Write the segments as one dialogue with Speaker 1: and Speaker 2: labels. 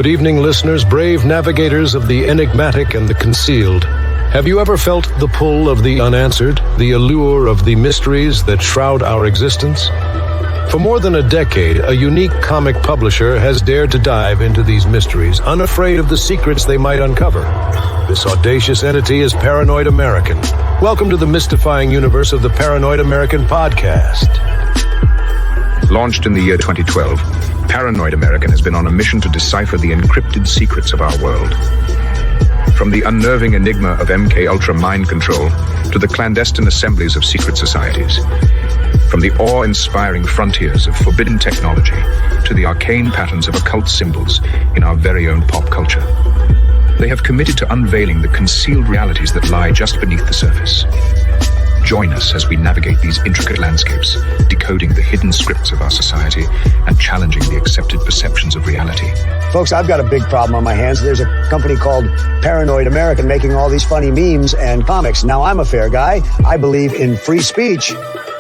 Speaker 1: Good evening, listeners, brave navigators of the enigmatic and the concealed. Have you ever felt the pull of the unanswered, the allure of the mysteries that shroud our existence? For more than a decade, a unique comic publisher has dared to dive into these mysteries, unafraid of the secrets they might uncover. This audacious entity is Paranoid American. Welcome to the mystifying universe of the Paranoid American podcast.
Speaker 2: Launched in the year 2012, Paranoid American has been on a mission to decipher the encrypted secrets of our world. From the unnerving enigma of MK Ultra mind control to the clandestine assemblies of secret societies. From the awe-inspiring frontiers of forbidden technology to the arcane patterns of occult symbols in our very own pop culture. They have committed to unveiling the concealed realities that lie just beneath the surface. Join us as we navigate these intricate landscapes, decoding the hidden scripts of our society and challenging the accepted perceptions of reality.
Speaker 3: Folks, I've got a big problem on my hands. There's a company called Paranoid American making all these funny memes and comics. Now, I'm a fair guy. I believe in free speech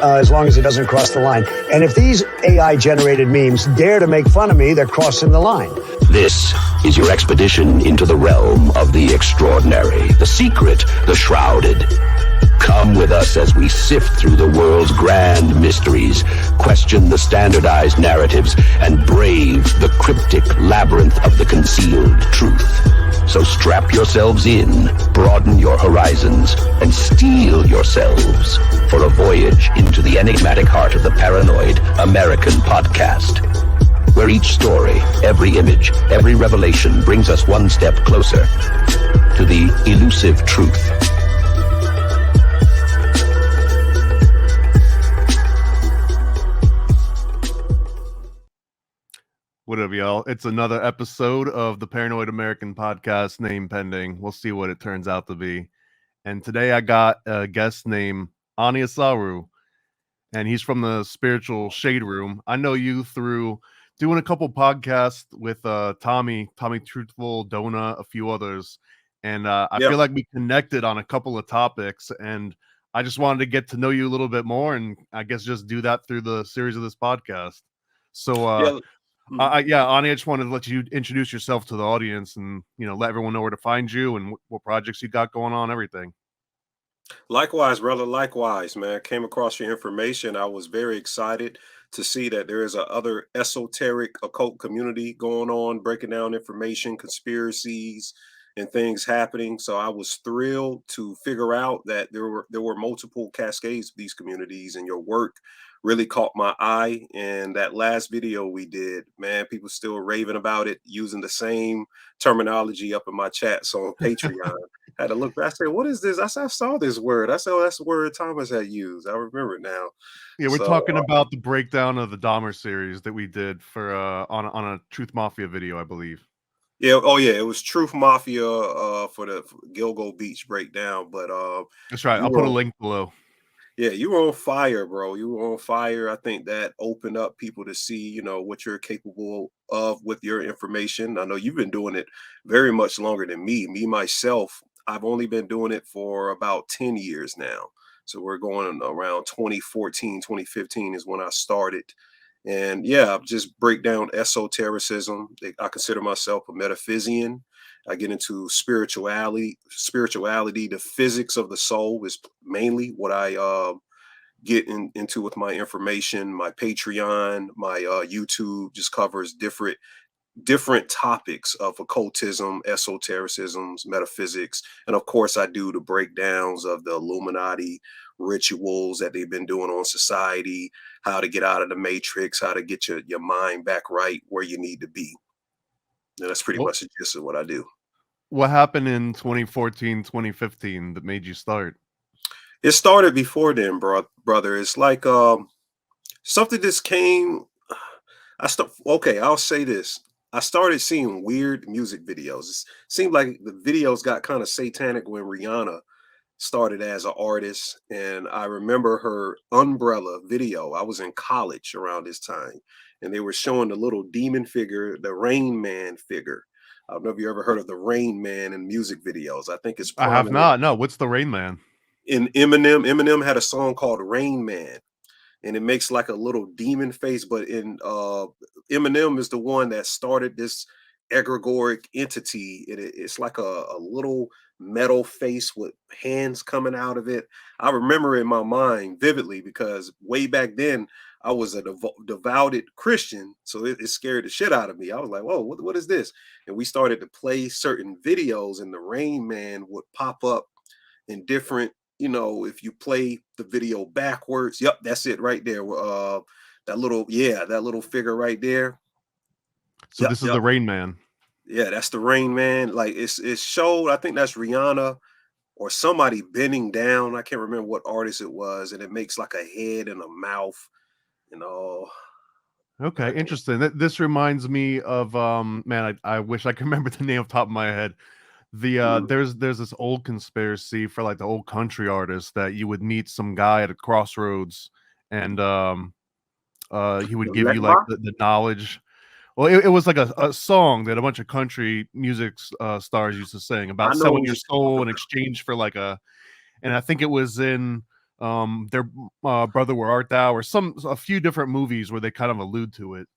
Speaker 3: as long as it doesn't cross the line. And if these AI-generated memes dare to make fun of me, they're crossing the line.
Speaker 4: This is your expedition into the realm of the extraordinary, the secret, the shrouded. Come with us as we sift through the world's grand mysteries, question the standardized narratives, and brave the cryptic labyrinth of the concealed truth. So strap yourselves in, broaden your horizons, and steel yourselves for a voyage into the enigmatic heart of the Paranoid American podcast, where each story, every image, every revelation brings us one step closer to the elusive truth.
Speaker 5: What up, y'all? It's another episode of the Paranoid American podcast, name pending. We'll see what it turns out to be. And today I got a guest named Osaru, and he's from the spiritual Shaderoom. I know you through doing a couple podcasts with Tommy Truthful, Dona, a few others. And I feel like we connected on a couple of topics, and I just wanted to get to know you a little bit more, and I guess just do that through the series of this podcast. So, I just wanted to let you introduce yourself to the audience and, let everyone know where to find you and what projects you got going on, everything.
Speaker 6: Likewise, brother. Likewise, man. Came across your information. I was very excited to see that there is a other esoteric occult community going on, breaking down information, conspiracies, and things happening. So I was thrilled to figure out that there were multiple cascades of these communities, and your work really caught my eye. And that last video we did, man, people still raving about it, using the same terminology up in my chats on Patreon. Had to look back. I said, what is this? I said, I saw this word. I said, oh, that's the word Thomas had used. I remember it now.
Speaker 5: Yeah, we're talking about the breakdown of the Dahmer series that we did for on a Truth Mafia video, I believe.
Speaker 6: Yeah, oh yeah, it was Truth Mafia for the Gilgo Beach breakdown. But
Speaker 5: that's right. I'll put a link below.
Speaker 6: Yeah, you were on fire, bro. You were on fire. I think that opened up people to see, what you're capable of with your information. I know you've been doing it very much longer than me. Me, myself, I've only been doing it for about 10 years now. So we're going around 2014, 2015 is when I started. And yeah, just break down esotericism. I consider myself a metaphysician. I get into spirituality, the physics of the soul is mainly what I get into with my information. My Patreon, my YouTube just covers different topics of occultism, esotericisms, metaphysics. And of course, I do the breakdowns of the Illuminati rituals that they've been doing on society, how to get out of the matrix, how to get your mind back right where you need to be. And that's pretty much the gist of what I do.
Speaker 5: What happened in 2014, 2015 that made you start?
Speaker 6: It started before then, brother. It's like something just came. I'll say this. I started seeing weird music videos. It seemed like the videos got kind of satanic when Rihanna started as an artist. And I remember her Umbrella video. I was in college around this time, and they were showing the little demon figure, the Rain Man figure. I don't know if you ever heard of the Rain Man in music videos. I think it's prominent.
Speaker 5: I have not. No, what's the Rain Man?
Speaker 6: In Eminem had a song called Rain Man, and it makes like a little demon face. But in Eminem is the one that started this egregoric entity. It's like a little metal face with hands coming out of it. I remember in my mind vividly because way back then I was a devoted Christian, so it scared the shit out of me. I was like, "Whoa, what is this?" And we started to play certain videos, and the Rain Man would pop up in different. If you play the video backwards, yep, that's it right there. That little figure right there.
Speaker 5: So this is the Rain Man.
Speaker 6: Yeah, that's the Rain Man. Like it showed, I think that's Rihanna or somebody bending down. I can't remember what artist it was, and it makes like a head and a mouth, and all.
Speaker 5: Okay, interesting. This reminds me of man, I wish I could remember the name off the top of my head. There's this old conspiracy for like the old country artists that you would meet some guy at a crossroads and he would give you like the knowledge. Well, it was like a song that a bunch of country music stars used to sing about selling your soul in exchange for like and I think it was in their Brother Where Art Thou or a few different movies where they kind of allude to it.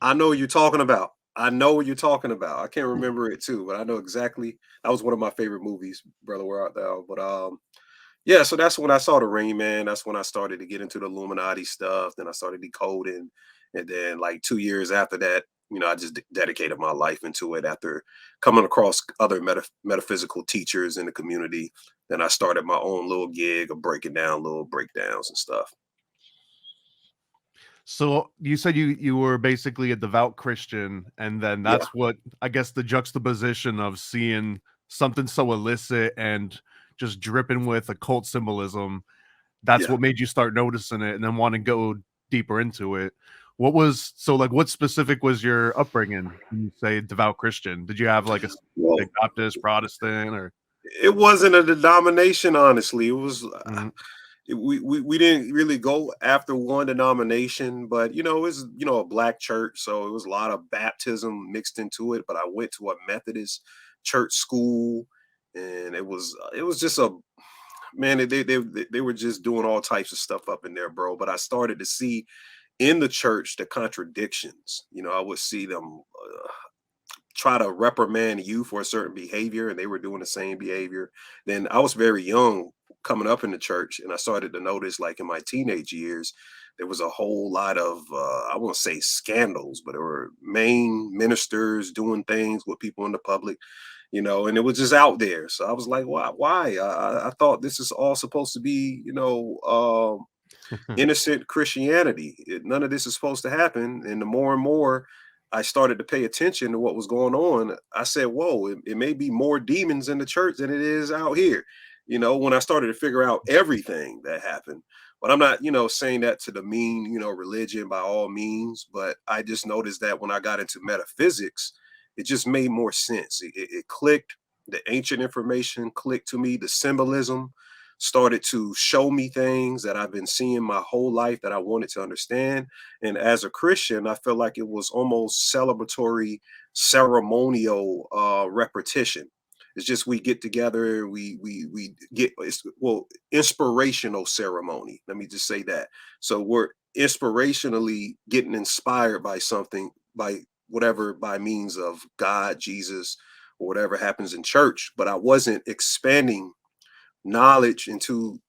Speaker 6: I know what you're talking about. I know what you're talking about. I can't remember it too, but I know exactly. That was one of my favorite movies, Brother Where Art Thou. But yeah, so that's when I saw the Rain Man. That's when I started to get into the Illuminati stuff. Then I started decoding, and then like 2 years after that, I just dedicated my life into it after coming across other metaphysical teachers in the community. Then I started my own little gig of breaking down little breakdowns and stuff.
Speaker 5: So you said you were basically a devout Christian, and then that's what I guess the juxtaposition of seeing something so illicit and just dripping with occult symbolism. That's what made you start noticing it and then want to go deeper into it. What specific was your upbringing when you say devout Christian? Did you have like a Baptist, Protestant, or?
Speaker 6: It wasn't a denomination, honestly. It was we didn't really go after one denomination, but it was a black church, so it was a lot of baptism mixed into it. But I went to a Methodist church school, and it was just they were just doing all types of stuff up in there, bro. But I started to see in the church the contradictions. I would see them try to reprimand you for a certain behavior, and they were doing the same behavior. Then I was very young coming up in the church, and I started to notice, like in my teenage years, there was a whole lot of I won't say scandals, but there were main ministers doing things with people in the public, and it was just out there. So I was like, why? I thought this is all supposed to be, innocent Christianity. None of this is supposed to happen. And the more and more I started to pay attention to what was going on, I said, whoa, it may be more demons in the church than it is out here. When I started to figure out everything that happened. But I'm not, saying that to demean, religion by all means. But I just noticed that when I got into metaphysics, it just made more sense. It clicked. The ancient information clicked to me. The symbolism started to show me things that I've been seeing my whole life that I wanted to understand. And as a Christian, I felt like it was almost celebratory, ceremonial repetition. It's just we get together, we get inspirational ceremony. Let me just say that. So we're inspirationally getting inspired by something, by means of God, Jesus, or whatever happens in church. But I wasn't expanding knowledge into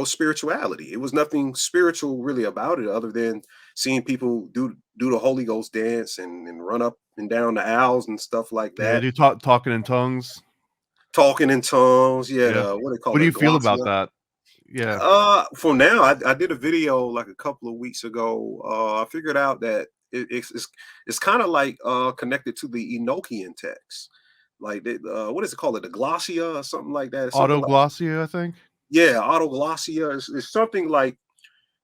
Speaker 6: spirituality. It was nothing spiritual really about it, other than seeing people do the Holy Ghost dance and run up and down the aisles and stuff like that.
Speaker 5: Yeah, talking in tongues.
Speaker 6: Talking in tongues, what do they call it?
Speaker 5: What do you feel about that? Yeah.
Speaker 6: For now, I did a video like a couple of weeks ago. I figured out that it's kind of like connected to the Enochian text. Like what is it called? The glossia or something like that.
Speaker 5: Autoglossia, I think.
Speaker 6: Yeah, autoglossia is something like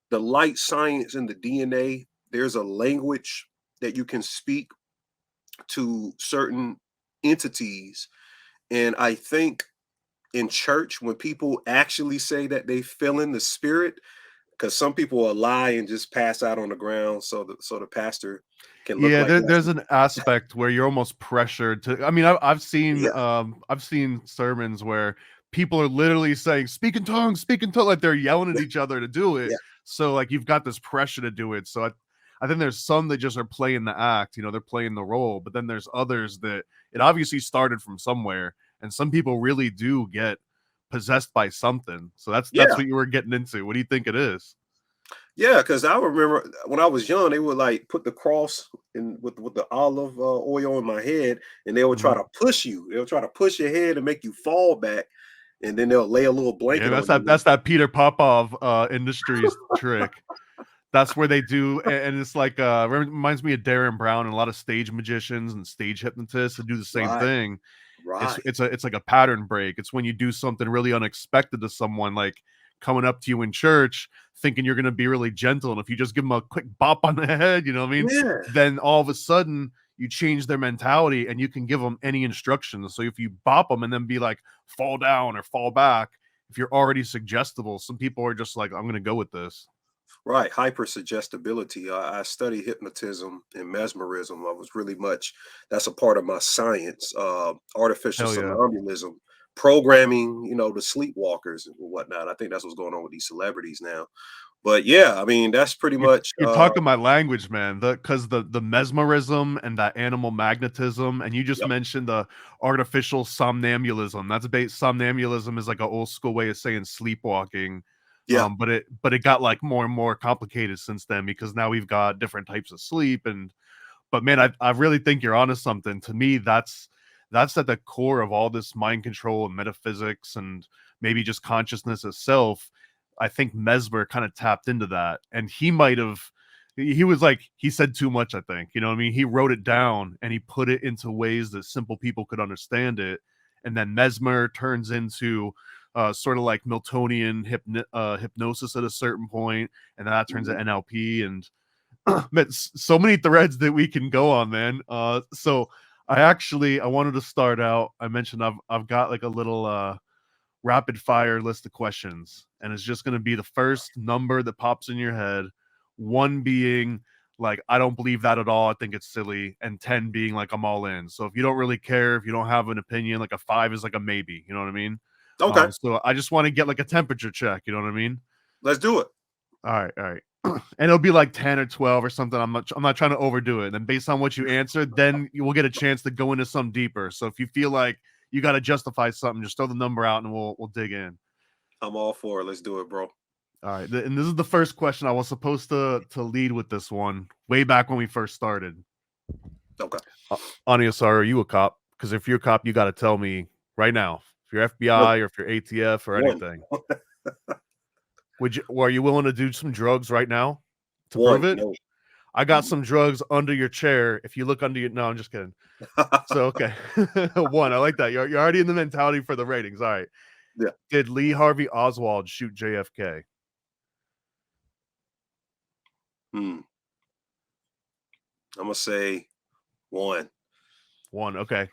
Speaker 6: the light science and the DNA. There's a language that you can speak to certain entities. And I think in church, when people actually say that they feel in the spirit, because some people will lie and just pass out on the ground, so the pastor can look. Yeah,
Speaker 5: there's an aspect where you're almost pressured to. I mean, I've seen sermons where people are literally saying speak in tongues, like they're yelling at each other to do it. Yeah. So like you've got this pressure to do it. So I think there's some that just are playing the act, you know, they're playing the role, but then there's others that it obviously started from somewhere, and some people really do get possessed by something. So that's
Speaker 6: Yeah.
Speaker 5: what you were getting into. What do you think it is?
Speaker 6: Yeah, because I remember when I was young, they would like put the cross in with the olive oil in my head, and they would try to push you. They'll try to push your head and make you fall back, and then they'll lay a little blanket
Speaker 5: Yeah,
Speaker 6: on you.
Speaker 5: that's that Peter Popov Industries trick. That's where they do, and it's like reminds me of Darren Brown and a lot of stage magicians and stage hypnotists that do the same
Speaker 6: Right.
Speaker 5: thing.
Speaker 6: Right.
Speaker 5: It's like a pattern break. It's when you do something really unexpected to someone, like coming up to you in church thinking you're going to be really gentle, and if you just give them a quick bop on the head, you know what I mean,
Speaker 6: Yeah.
Speaker 5: then all of a sudden you change their mentality and you can give them any instructions. So if you bop them and then be like fall down or fall back, if you're already suggestible, some people are just like, I'm going to go with this.
Speaker 6: Right, hypersuggestibility. I study hypnotism and mesmerism. I was really much that's a part of my science. Artificial
Speaker 5: Hell yeah.
Speaker 6: somnambulism, programming, you know, the sleepwalkers and whatnot. I think that's what's going on with these celebrities now. But yeah, I mean, that's pretty much
Speaker 5: You're talking my language, man. Because the mesmerism and that animal magnetism, and you just
Speaker 6: yep,
Speaker 5: mentioned the artificial somnambulism. That's somnambulism is like an old school way of saying sleepwalking.
Speaker 6: yeah,
Speaker 5: But it got like more and more complicated since then, because now we've got different types of sleep. But man, I really think you're onto something. To me, that's at the core of all this mind control and metaphysics and maybe just consciousness itself. I think Mesmer kind of tapped into that, and he was like, he said too much, I think, you know what I mean? He wrote it down and he put it into ways that simple people could understand it. And then Mesmer turns into sort of like Miltonian hypnosis at a certain point, and then that turns into NLP, and man, so many threads that we can go on, man. So I wanted to start out. I mentioned I've got like a little rapid fire list of questions, and it's just going to be the first number that pops in your head, one being like, I don't believe that at all, I think it's silly, and 10 being like, I'm all in. So if you don't really care, if you don't have an opinion, like a 5 is like a maybe, you know what I mean?
Speaker 6: okay,
Speaker 5: So I just want to get like a temperature check, you know what I mean?
Speaker 6: let's do it.
Speaker 5: All right. And it'll be like 10 or 12 or something. I'm not trying to overdo it. And then based on what you answered, then you will get a chance to go into some deeper. So if you feel like you got to justify something, just throw the number out and we'll dig in.
Speaker 6: I'm all for it. Let's do it, bro.
Speaker 5: All right. And this is the first question. I was supposed to lead with this one way back when we first started.
Speaker 6: Okay.
Speaker 5: Osaru, are you a cop? Because if you're a cop, you got to tell me right now. If you're FBI or if you're ATF or anything. Are you willing to do some drugs right now to prove it?
Speaker 6: No.
Speaker 5: I got some drugs under your chair. If you look under your, no, I'm just kidding. So, okay. 1, I like that. You're already in the mentality for the ratings. All right.
Speaker 6: Yeah.
Speaker 5: Did Lee Harvey Oswald shoot JFK?
Speaker 6: I'm going to say 1.
Speaker 5: 1. Okay.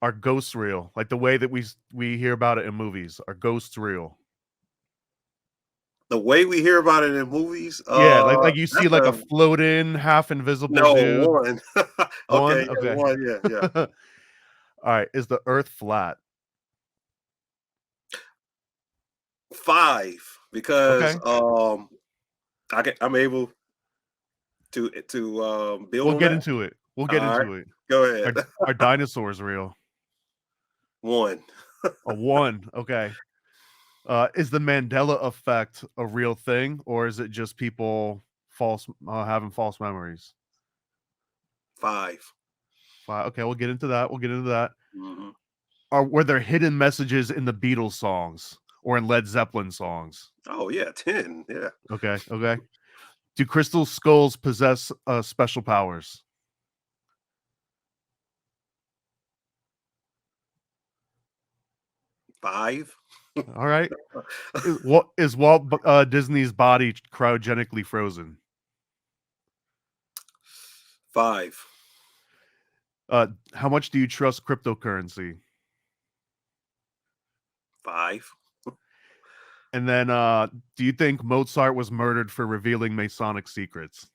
Speaker 5: Are ghosts real? Like the way that we hear about it in movies. Are ghosts real?
Speaker 6: The way we hear about it in movies,
Speaker 5: yeah, like you see like a floating, half invisible dude.
Speaker 6: 1. Okay,
Speaker 5: 1? Okay.
Speaker 6: 1, yeah.
Speaker 5: All right, is the Earth flat?
Speaker 6: 5, because
Speaker 5: okay.
Speaker 6: I'm able to build.
Speaker 5: We'll get into it. We'll get into it.
Speaker 6: Go ahead.
Speaker 5: Are dinosaurs real?
Speaker 6: 1.
Speaker 5: A 1. Okay. Is the Mandela effect a real thing, or is it just people having false memories?
Speaker 6: 5.
Speaker 5: Okay, we'll get into that.
Speaker 6: Mm-hmm.
Speaker 5: Were there hidden messages in the Beatles songs or in Led Zeppelin songs?
Speaker 6: Oh yeah, 10. Yeah.
Speaker 5: Okay. Do crystal skulls possess special powers?
Speaker 6: 5.
Speaker 5: All right. Is Walt Disney's body cryogenically frozen?
Speaker 6: 5.
Speaker 5: How much do you trust cryptocurrency?
Speaker 6: 5.
Speaker 5: And then, do you think Mozart was murdered for revealing Masonic secrets?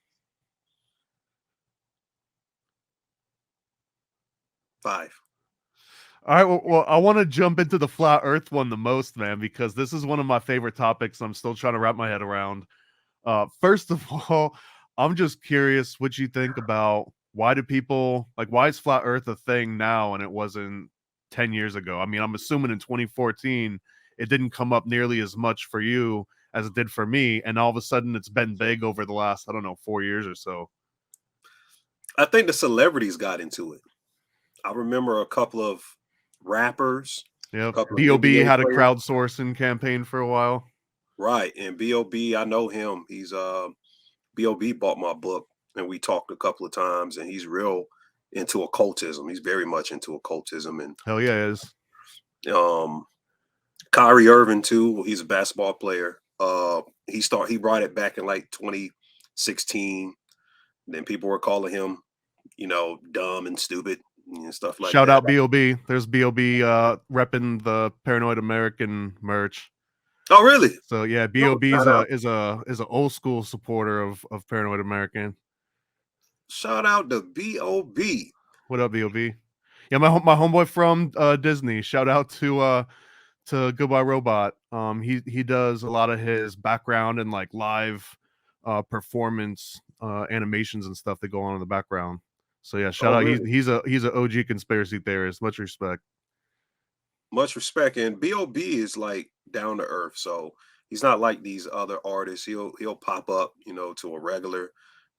Speaker 6: 5.
Speaker 5: All right. Well, I want to jump into the flat Earth one the most, man, because this is one of my favorite topics. I'm still trying to wrap my head around. First of all, I'm just curious what you think about why do people like why is flat Earth a thing now and it wasn't 10 years ago? I mean, I'm assuming in 2014 it didn't come up nearly as much for you as it did for me, and all of a sudden it's been big over the last, I don't know, 4 years or so.
Speaker 6: I think the celebrities got into it. I remember a couple of rappers, a
Speaker 5: Yep.
Speaker 6: couple of
Speaker 5: B.O.B.
Speaker 6: NBA
Speaker 5: had a
Speaker 6: players.
Speaker 5: crowdsourcing campaign for a while.
Speaker 6: Right. And B.O.B., I know him. He's B.O.B. bought my book and we talked a couple of times, and he's real into occultism. He's very much into occultism. And
Speaker 5: Hell yeah, it is.
Speaker 6: Kyrie Irving too. He's a basketball player. He brought it back in like 2016. Then people were calling him, dumb and stupid and stuff like
Speaker 5: Shout
Speaker 6: that.
Speaker 5: out B.O.B. There's B.O.B. Repping the Paranoid American merch.
Speaker 6: Oh, really?
Speaker 5: So yeah,
Speaker 6: No,
Speaker 5: B.O.B.
Speaker 6: shout
Speaker 5: is a old school supporter of Paranoid American.
Speaker 6: Shout out to B.O.B.
Speaker 5: What up, B.O.B.? Yeah, my homeboy from Disney. Shout out to Goodbye Robot. He does a lot of his background and like live performance animations and stuff that go on in the background. So yeah, shout
Speaker 6: Oh,
Speaker 5: out.
Speaker 6: really?
Speaker 5: He's a OG conspiracy theorist. Much respect.
Speaker 6: Much respect. And B.O.B. is like down to earth. So he's not like these other artists. He'll pop up, to a regular,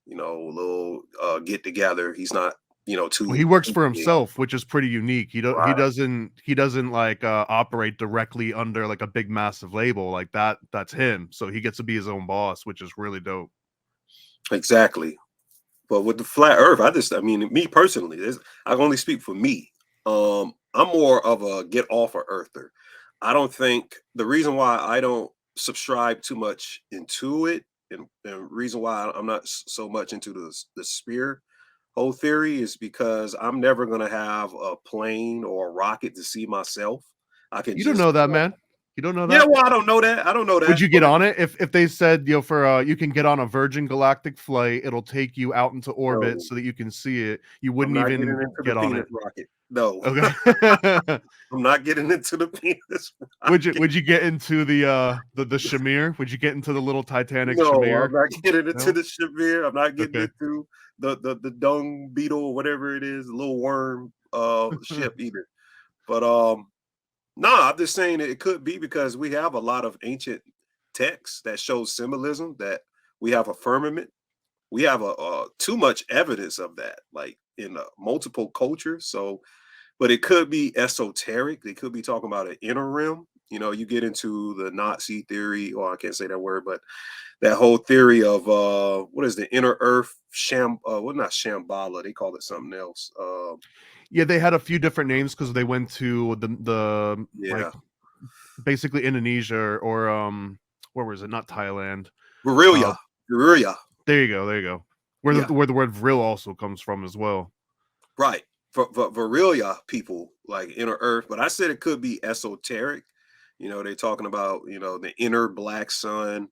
Speaker 6: little get together. He's not,
Speaker 5: Well,
Speaker 6: too
Speaker 5: he works for
Speaker 6: big.
Speaker 5: himself, which is pretty unique. He
Speaker 6: Right.
Speaker 5: doesn't like operate directly under like a big massive label like that. That's him. So he gets to be his own boss, which is really dope.
Speaker 6: Exactly. But with the flat earth, me personally, I can only speak for me. I'm more of a get off of earther. I don't think the reason why I don't subscribe too much into it, and reason why I'm not so much into the sphere whole theory is because I'm never gonna have a plane or a rocket to see myself. I can
Speaker 5: You don't
Speaker 6: just
Speaker 5: know that, man. You don't know
Speaker 6: yeah,
Speaker 5: that.
Speaker 6: well, I don't know that. I don't know
Speaker 5: Would
Speaker 6: that.
Speaker 5: you get on it if they said, for you can get on a Virgin Galactic flight, it'll take you out into orbit
Speaker 6: No,
Speaker 5: so that you can see it. You
Speaker 6: I'm
Speaker 5: wouldn't
Speaker 6: not getting
Speaker 5: even
Speaker 6: into the
Speaker 5: get on
Speaker 6: penis
Speaker 5: it.
Speaker 6: rocket. No,
Speaker 5: Okay.
Speaker 6: I'm not getting into the penis
Speaker 5: Would
Speaker 6: rocket.
Speaker 5: you get into the Shamir? Would you get into the little Titanic
Speaker 6: No, I'm
Speaker 5: Shamir?
Speaker 6: not getting into
Speaker 5: No?
Speaker 6: the Shamir. I'm not getting
Speaker 5: Okay.
Speaker 6: into the dung beetle or whatever it is, the little worm ship either. But no, I'm just saying it could be because we have a lot of ancient texts that show symbolism, that we have a firmament. We have a too much evidence of that, like in multiple cultures. So, but it could be esoteric. They could be talking about an inner realm. You get into the Nazi theory, or I can't say that word, but that whole theory of what is the inner earth not Shambhala, they call it something else.
Speaker 5: Yeah, they had a few different names because they went to the like
Speaker 6: Yeah,
Speaker 5: basically Indonesia or where was it? Not Thailand. Uh,
Speaker 6: Guerrilla.
Speaker 5: there you go, there you go.
Speaker 6: Yeah,
Speaker 5: Where the word vril also comes from as well.
Speaker 6: right. For Virillia people, like inner earth, but I said it could be esoteric. They're talking about, the inner black sun,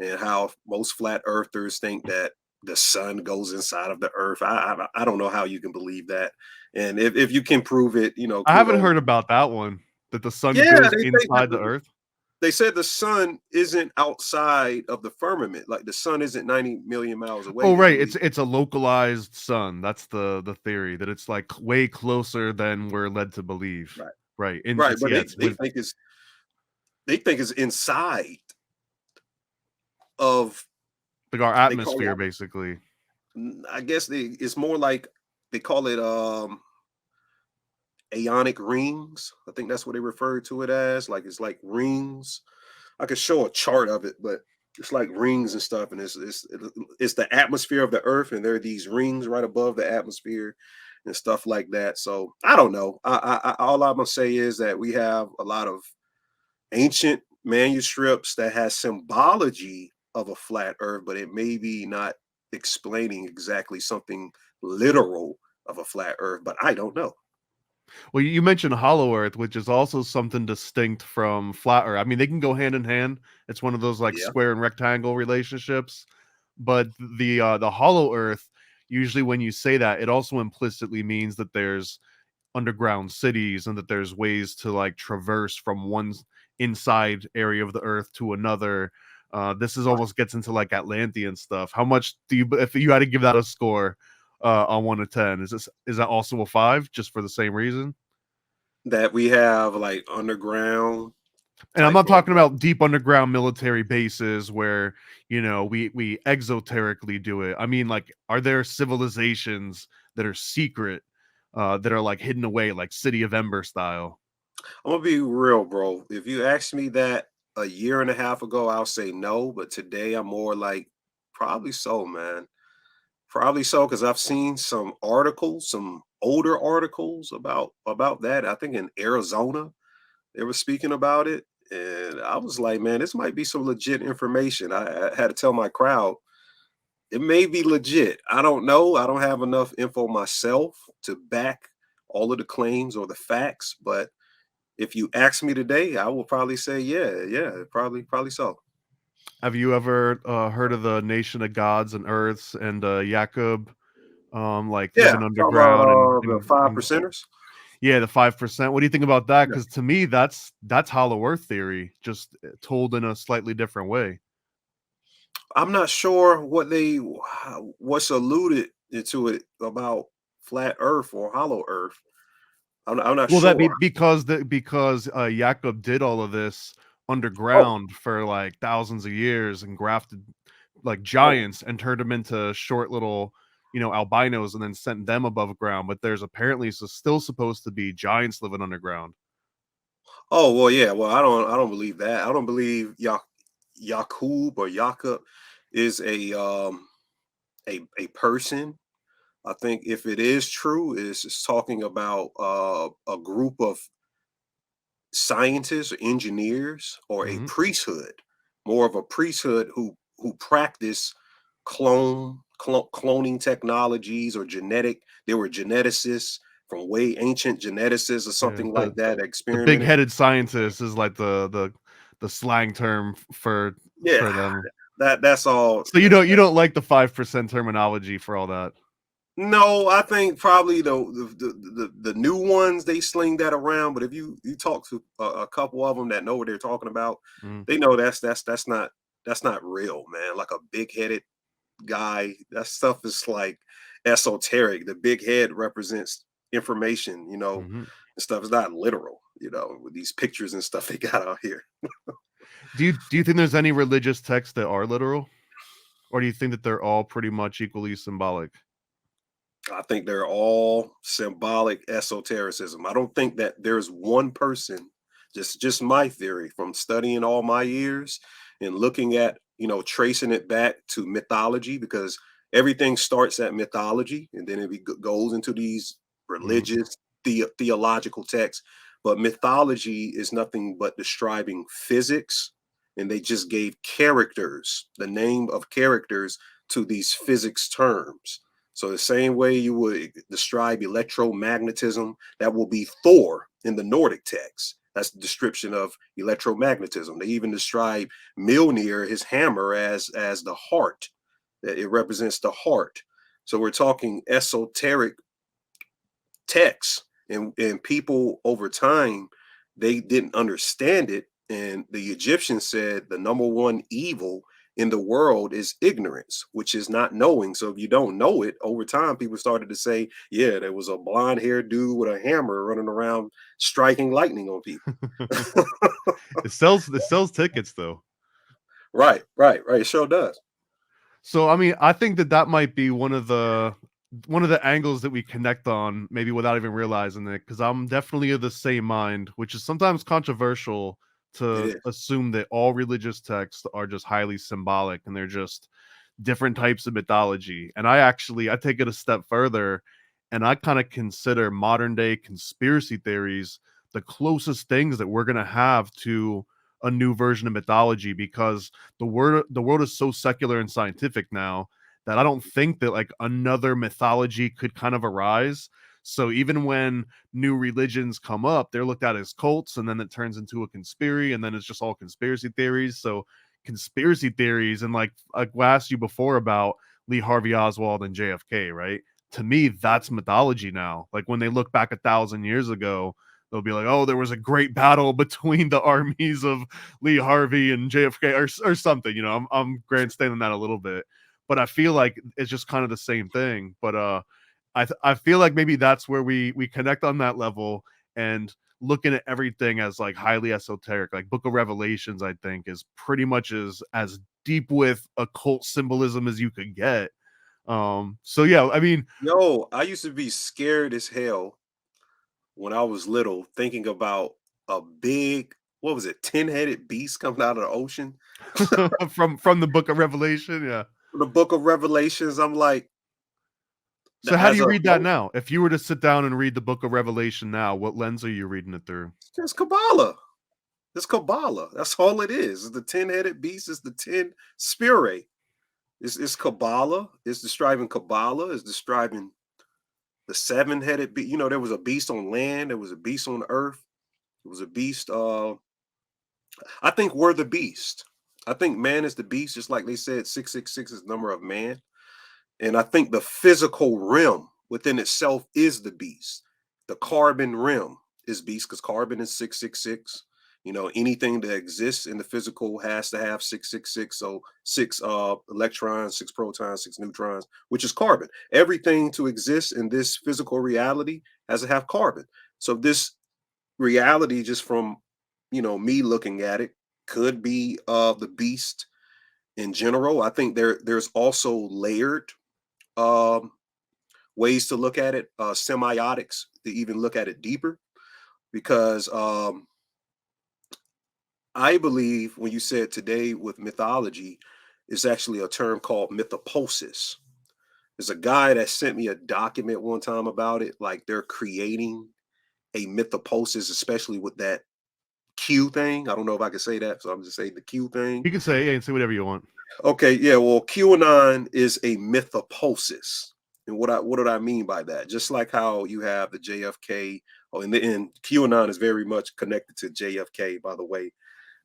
Speaker 6: and how most flat earthers think that the sun goes inside of the earth. I don't know how you can believe that. And if you can prove it,
Speaker 5: I haven't
Speaker 6: kudos.
Speaker 5: heard about that one. That the sun
Speaker 6: Yeah,
Speaker 5: goes
Speaker 6: they think that
Speaker 5: inside the earth.
Speaker 6: they said the sun isn't outside of the firmament. Like the sun isn't 90 million miles away.
Speaker 5: Oh,
Speaker 6: They
Speaker 5: right.
Speaker 6: believe.
Speaker 5: It's a localized sun. That's the theory, that it's like way closer than we're led to believe.
Speaker 6: Right.
Speaker 5: Right. And
Speaker 6: Right.
Speaker 5: it's
Speaker 6: But
Speaker 5: yeah,
Speaker 6: they,
Speaker 5: it's
Speaker 6: they
Speaker 5: with
Speaker 6: think it's inside of,
Speaker 5: like our
Speaker 6: they call
Speaker 5: atmosphere,
Speaker 6: it,
Speaker 5: basically.
Speaker 6: I guess it's more like they call it aeonic rings. I think that's what they refer to it as. Like it's like rings. I could show a chart of it, but it's like rings and stuff. And it's the atmosphere of the earth, and there are these rings right above the atmosphere and stuff like that. So I don't know. All I'm gonna say is that we have a lot of ancient manuscripts that has symbology of a flat earth, but it may be not explaining exactly something literal of a flat earth, but I don't know.
Speaker 5: Well, you mentioned hollow earth, which is also something distinct from flat earth. I mean, they can go hand in hand. It's one of those like
Speaker 6: Yeah.
Speaker 5: square and rectangle relationships. But the hollow earth, usually when you say that, it also implicitly means that there's underground cities and that there's ways to like traverse from one inside area of the earth to another. This is almost gets into like Atlantean stuff. How much do you, if you had to give that a score on 1 to 10, is that also a 5 just for the same reason?
Speaker 6: That we have like underground
Speaker 5: And I'm
Speaker 6: type
Speaker 5: not
Speaker 6: of.
Speaker 5: talking about deep underground military bases where, you know, we exoterically do it. I mean, like, are there civilizations that are secret, that are like hidden away, like City of Ember style?
Speaker 6: I'm gonna be real, bro. If you asked me that a year and a half ago, I'll say no. But today, I'm more like probably so, man. Probably so, because I've seen some articles, some older articles about that. I think in Arizona they were speaking about it, and I was like, man, this might be some legit information. I had to tell my crowd it may be legit. I don't know. I don't have enough info myself to back all of the claims or the facts, but if you ask me today, I will probably say, yeah, probably so.
Speaker 5: Have you ever heard of the Nation of Gods and Earths and Jacob, like
Speaker 6: Yeah,
Speaker 5: living
Speaker 6: talking about
Speaker 5: underground
Speaker 6: the five percenters.
Speaker 5: yeah, the 5%? What do you think about that?
Speaker 6: Yeah.
Speaker 5: Because to me, that's Hollow Earth theory, just told in a slightly different way.
Speaker 6: I'm not sure what's alluded to it about flat Earth or hollow Earth. I'm not
Speaker 5: Well, that be
Speaker 6: sure.
Speaker 5: because Jacob did all of this
Speaker 6: Oh,
Speaker 5: underground for like thousands of years and grafted like
Speaker 6: oh,
Speaker 5: giants and turned them into short little, you know, albinos and then sent them above ground. But there's apparently still supposed to be giants living underground.
Speaker 6: oh. Well, yeah. Well, I don't believe that. I don't believe Yakub or Jakob is a person. I think if it is true, it's talking about a group of scientists or engineers or a
Speaker 5: Mhm.
Speaker 6: priesthood, more of a priesthood who practice cloning technologies or genetic. They were geneticists from way ancient geneticists or
Speaker 5: Yeah,
Speaker 6: something like that,
Speaker 5: the
Speaker 6: experimented.
Speaker 5: big-headed scientist is like the slang term
Speaker 6: Yeah,
Speaker 5: for them.
Speaker 6: that's all.
Speaker 5: So you don't like the 5% terminology for all that.
Speaker 6: No, I think probably the new ones they sling that around. But if you talk to a couple of them that know what they're talking about,
Speaker 5: Mm.
Speaker 6: they know that's not real, man. Like a big headed guy, that stuff is like esoteric. The big head represents information,
Speaker 5: Mhm.
Speaker 6: and stuff. Is not literal, with these pictures and stuff they got out here.
Speaker 5: Do you think there's any religious texts that are literal? Or do you think that they're all pretty much equally symbolic?
Speaker 6: I think they're all symbolic esotericism. I don't think that there's one person, just my theory from studying all my years and looking at, tracing it back to mythology, because everything starts at mythology and then goes into these
Speaker 5: Mhm.
Speaker 6: religious theological texts. But mythology is nothing but describing physics, and they just gave characters, the name of characters to these physics terms. So the same way you would describe electromagnetism, that will be Thor in the Nordic text. That's the description of electromagnetism. They even describe Mjolnir, his hammer, as the heart. That it represents the heart. So we're talking esoteric texts, and people over time they didn't understand it. And the Egyptians said the number one evil in the world is ignorance, which is not knowing. So if you don't know it, over time people started to say, yeah, there was a blonde haired dude with a hammer running around striking lightning on people.
Speaker 5: It sells tickets though.
Speaker 6: Right, it sure does.
Speaker 5: So I mean, I think that might be one of the angles that we connect on, maybe without even realizing it, because I'm definitely of the same mind, which is sometimes controversial
Speaker 6: It
Speaker 5: to
Speaker 6: is.
Speaker 5: assume that all religious texts are just highly symbolic and they're just different types of mythology. And I take it a step further, and I kind of consider modern day conspiracy theories the closest things that we're gonna have to a new version of mythology, because the world is so secular and scientific now that I don't think that like another mythology could kind of arise. So even when new religions come up, they're looked at as cults, and then it turns into a conspiracy, and then it's just all conspiracy theories. So conspiracy theories, and like I asked you before about Lee Harvey Oswald and JFK, right? To me, that's mythology now. Like when they look back 1,000 years ago, they'll be like, oh, there was a great battle between the armies of Lee Harvey and JFK or something. You know, I'm grandstanding that a little bit, but I feel like it's just kind of the same thing. But I feel like maybe that's where we connect on that level, and looking at everything as like highly esoteric. Like Book of Revelations, I think, is pretty much as deep with occult symbolism as you could get. So yeah, I mean,
Speaker 6: Yo, I used to be scared as hell when I was little, thinking about a big, what was it, 10-headed beast coming out of the ocean.
Speaker 5: from the Book of Revelation, yeah.
Speaker 6: The Book of Revelations, I'm like,
Speaker 5: So how do
Speaker 6: as
Speaker 5: you
Speaker 6: a
Speaker 5: read that now? If you were to sit down and read the Book of Revelation now, what lens are you reading it through?
Speaker 6: it's just Kabbalah. It's Kabbalah. That's all it is. It's the 10-headed beast. It's the 10 spirit. It's Kabbalah. It's describing Kabbalah. It's describing the 7-headed beast. You know, there was a beast on land. There was a beast on earth. There was a beast. I think we're the beast. I think man is the beast, just like they said 666 is the number of man. And I think the physical realm within itself is the beast. The carbon realm is beast because carbon is 666. You know, anything that exists in the physical has to have 666. So 6 electrons, 6 protons, 6 neutrons, which is carbon. Everything to exist in this physical reality has to have carbon. So this reality, just from, you know, me looking at it, could be the beast in general. I think there's also layered um, ways to look at it, semiotics, to even look at it deeper, because I believe when you said today with mythology, it's actually a term called mythopoesis. There's a guy that sent me a document one time about it, like they're creating a mythopoesis, especially with that Q thing. I don't know if I can say that, so I'm just saying the Q thing.
Speaker 5: You can say, yeah, and say whatever you want.
Speaker 6: Okay, yeah, well, QAnon is a mythopoesis. And what did I mean by that? Just like how you have the JFK, oh, in the end, QAnon is very much connected to JFK, by the way.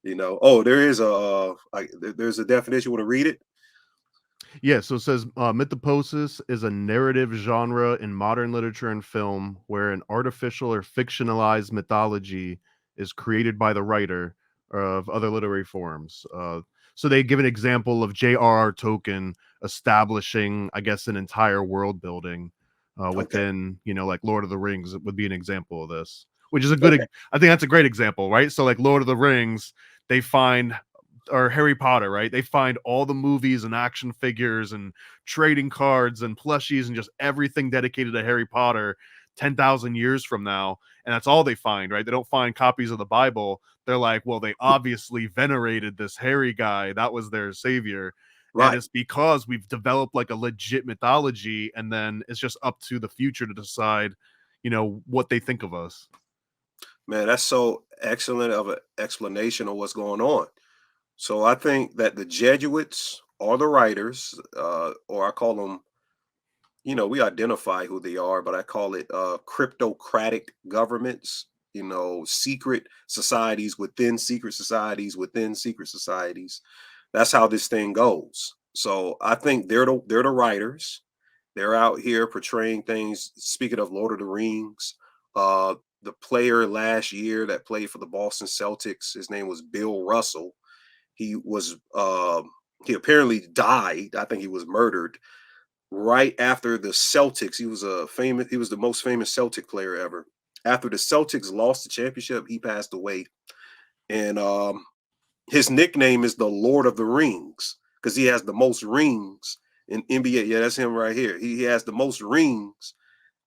Speaker 6: You know, oh, there's a definition. Want to read it?
Speaker 5: Yeah, so it says mythopoesis is a narrative genre in modern literature and film where an artificial or fictionalized mythology is created by the writer of other literary forms. So they give an example of J.R.R. Tolkien establishing, I guess, an entire world building within, you know, like Lord of the Rings would be an example of this, which is a good,
Speaker 6: Okay.
Speaker 5: I think that's a great example, right? So like Lord of the Rings, they find, or Harry Potter, right? They find all the movies and action figures and trading cards and plushies and just everything dedicated to Harry Potter 10,000 years from now. And that's all they find, right? They don't find copies of the Bible. They're like, well, they obviously venerated this Harry guy. That was their savior. And
Speaker 6: Right,
Speaker 5: it's because we've developed like a legit mythology. And then it's just up to the future to decide, you know, what they think of us.
Speaker 6: man, that's so excellent of an explanation of what's going on. So I think that the Jesuits are the writers, or I call them, you know, we identify who they are, but I call it cryptocratic governments, you know, secret societies within secret societies within secret societies. That's how this thing goes. So I think they're the writers. They're out here portraying things. Speaking of Lord of the Rings, the player last year that played for the Boston Celtics, his name was Bill Russell. He was he apparently died. I think he was murdered right after the Celtics. He was the most famous Celtic player ever. After the Celtics lost the championship, he passed away. And his nickname is the Lord of the Rings because he has the most rings in NBA. Yeah, that's him right here. He has the most rings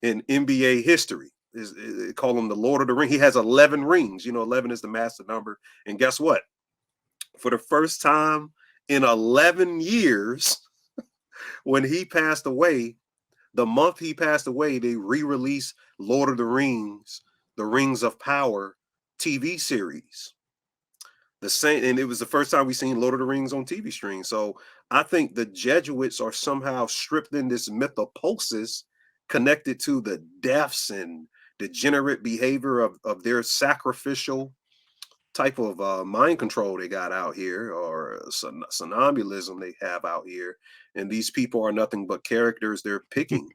Speaker 6: in NBA history. They call him the Lord of the Ring. He has 11 rings. You know, 11 is the master number. And guess what? For the first time in 11 years, when he passed away, the month he passed away, they re-released Lord of the Rings, The Rings of Power TV series. The same, and it was the first time we seen Lord of the Rings on TV screen. So I think the Jesuits are somehow stripped in this mythopoesis connected to the deaths and degenerate behavior of their sacrificial type of mind control they got out here, or somnambulism they have out here. And these people are nothing but characters they're picking,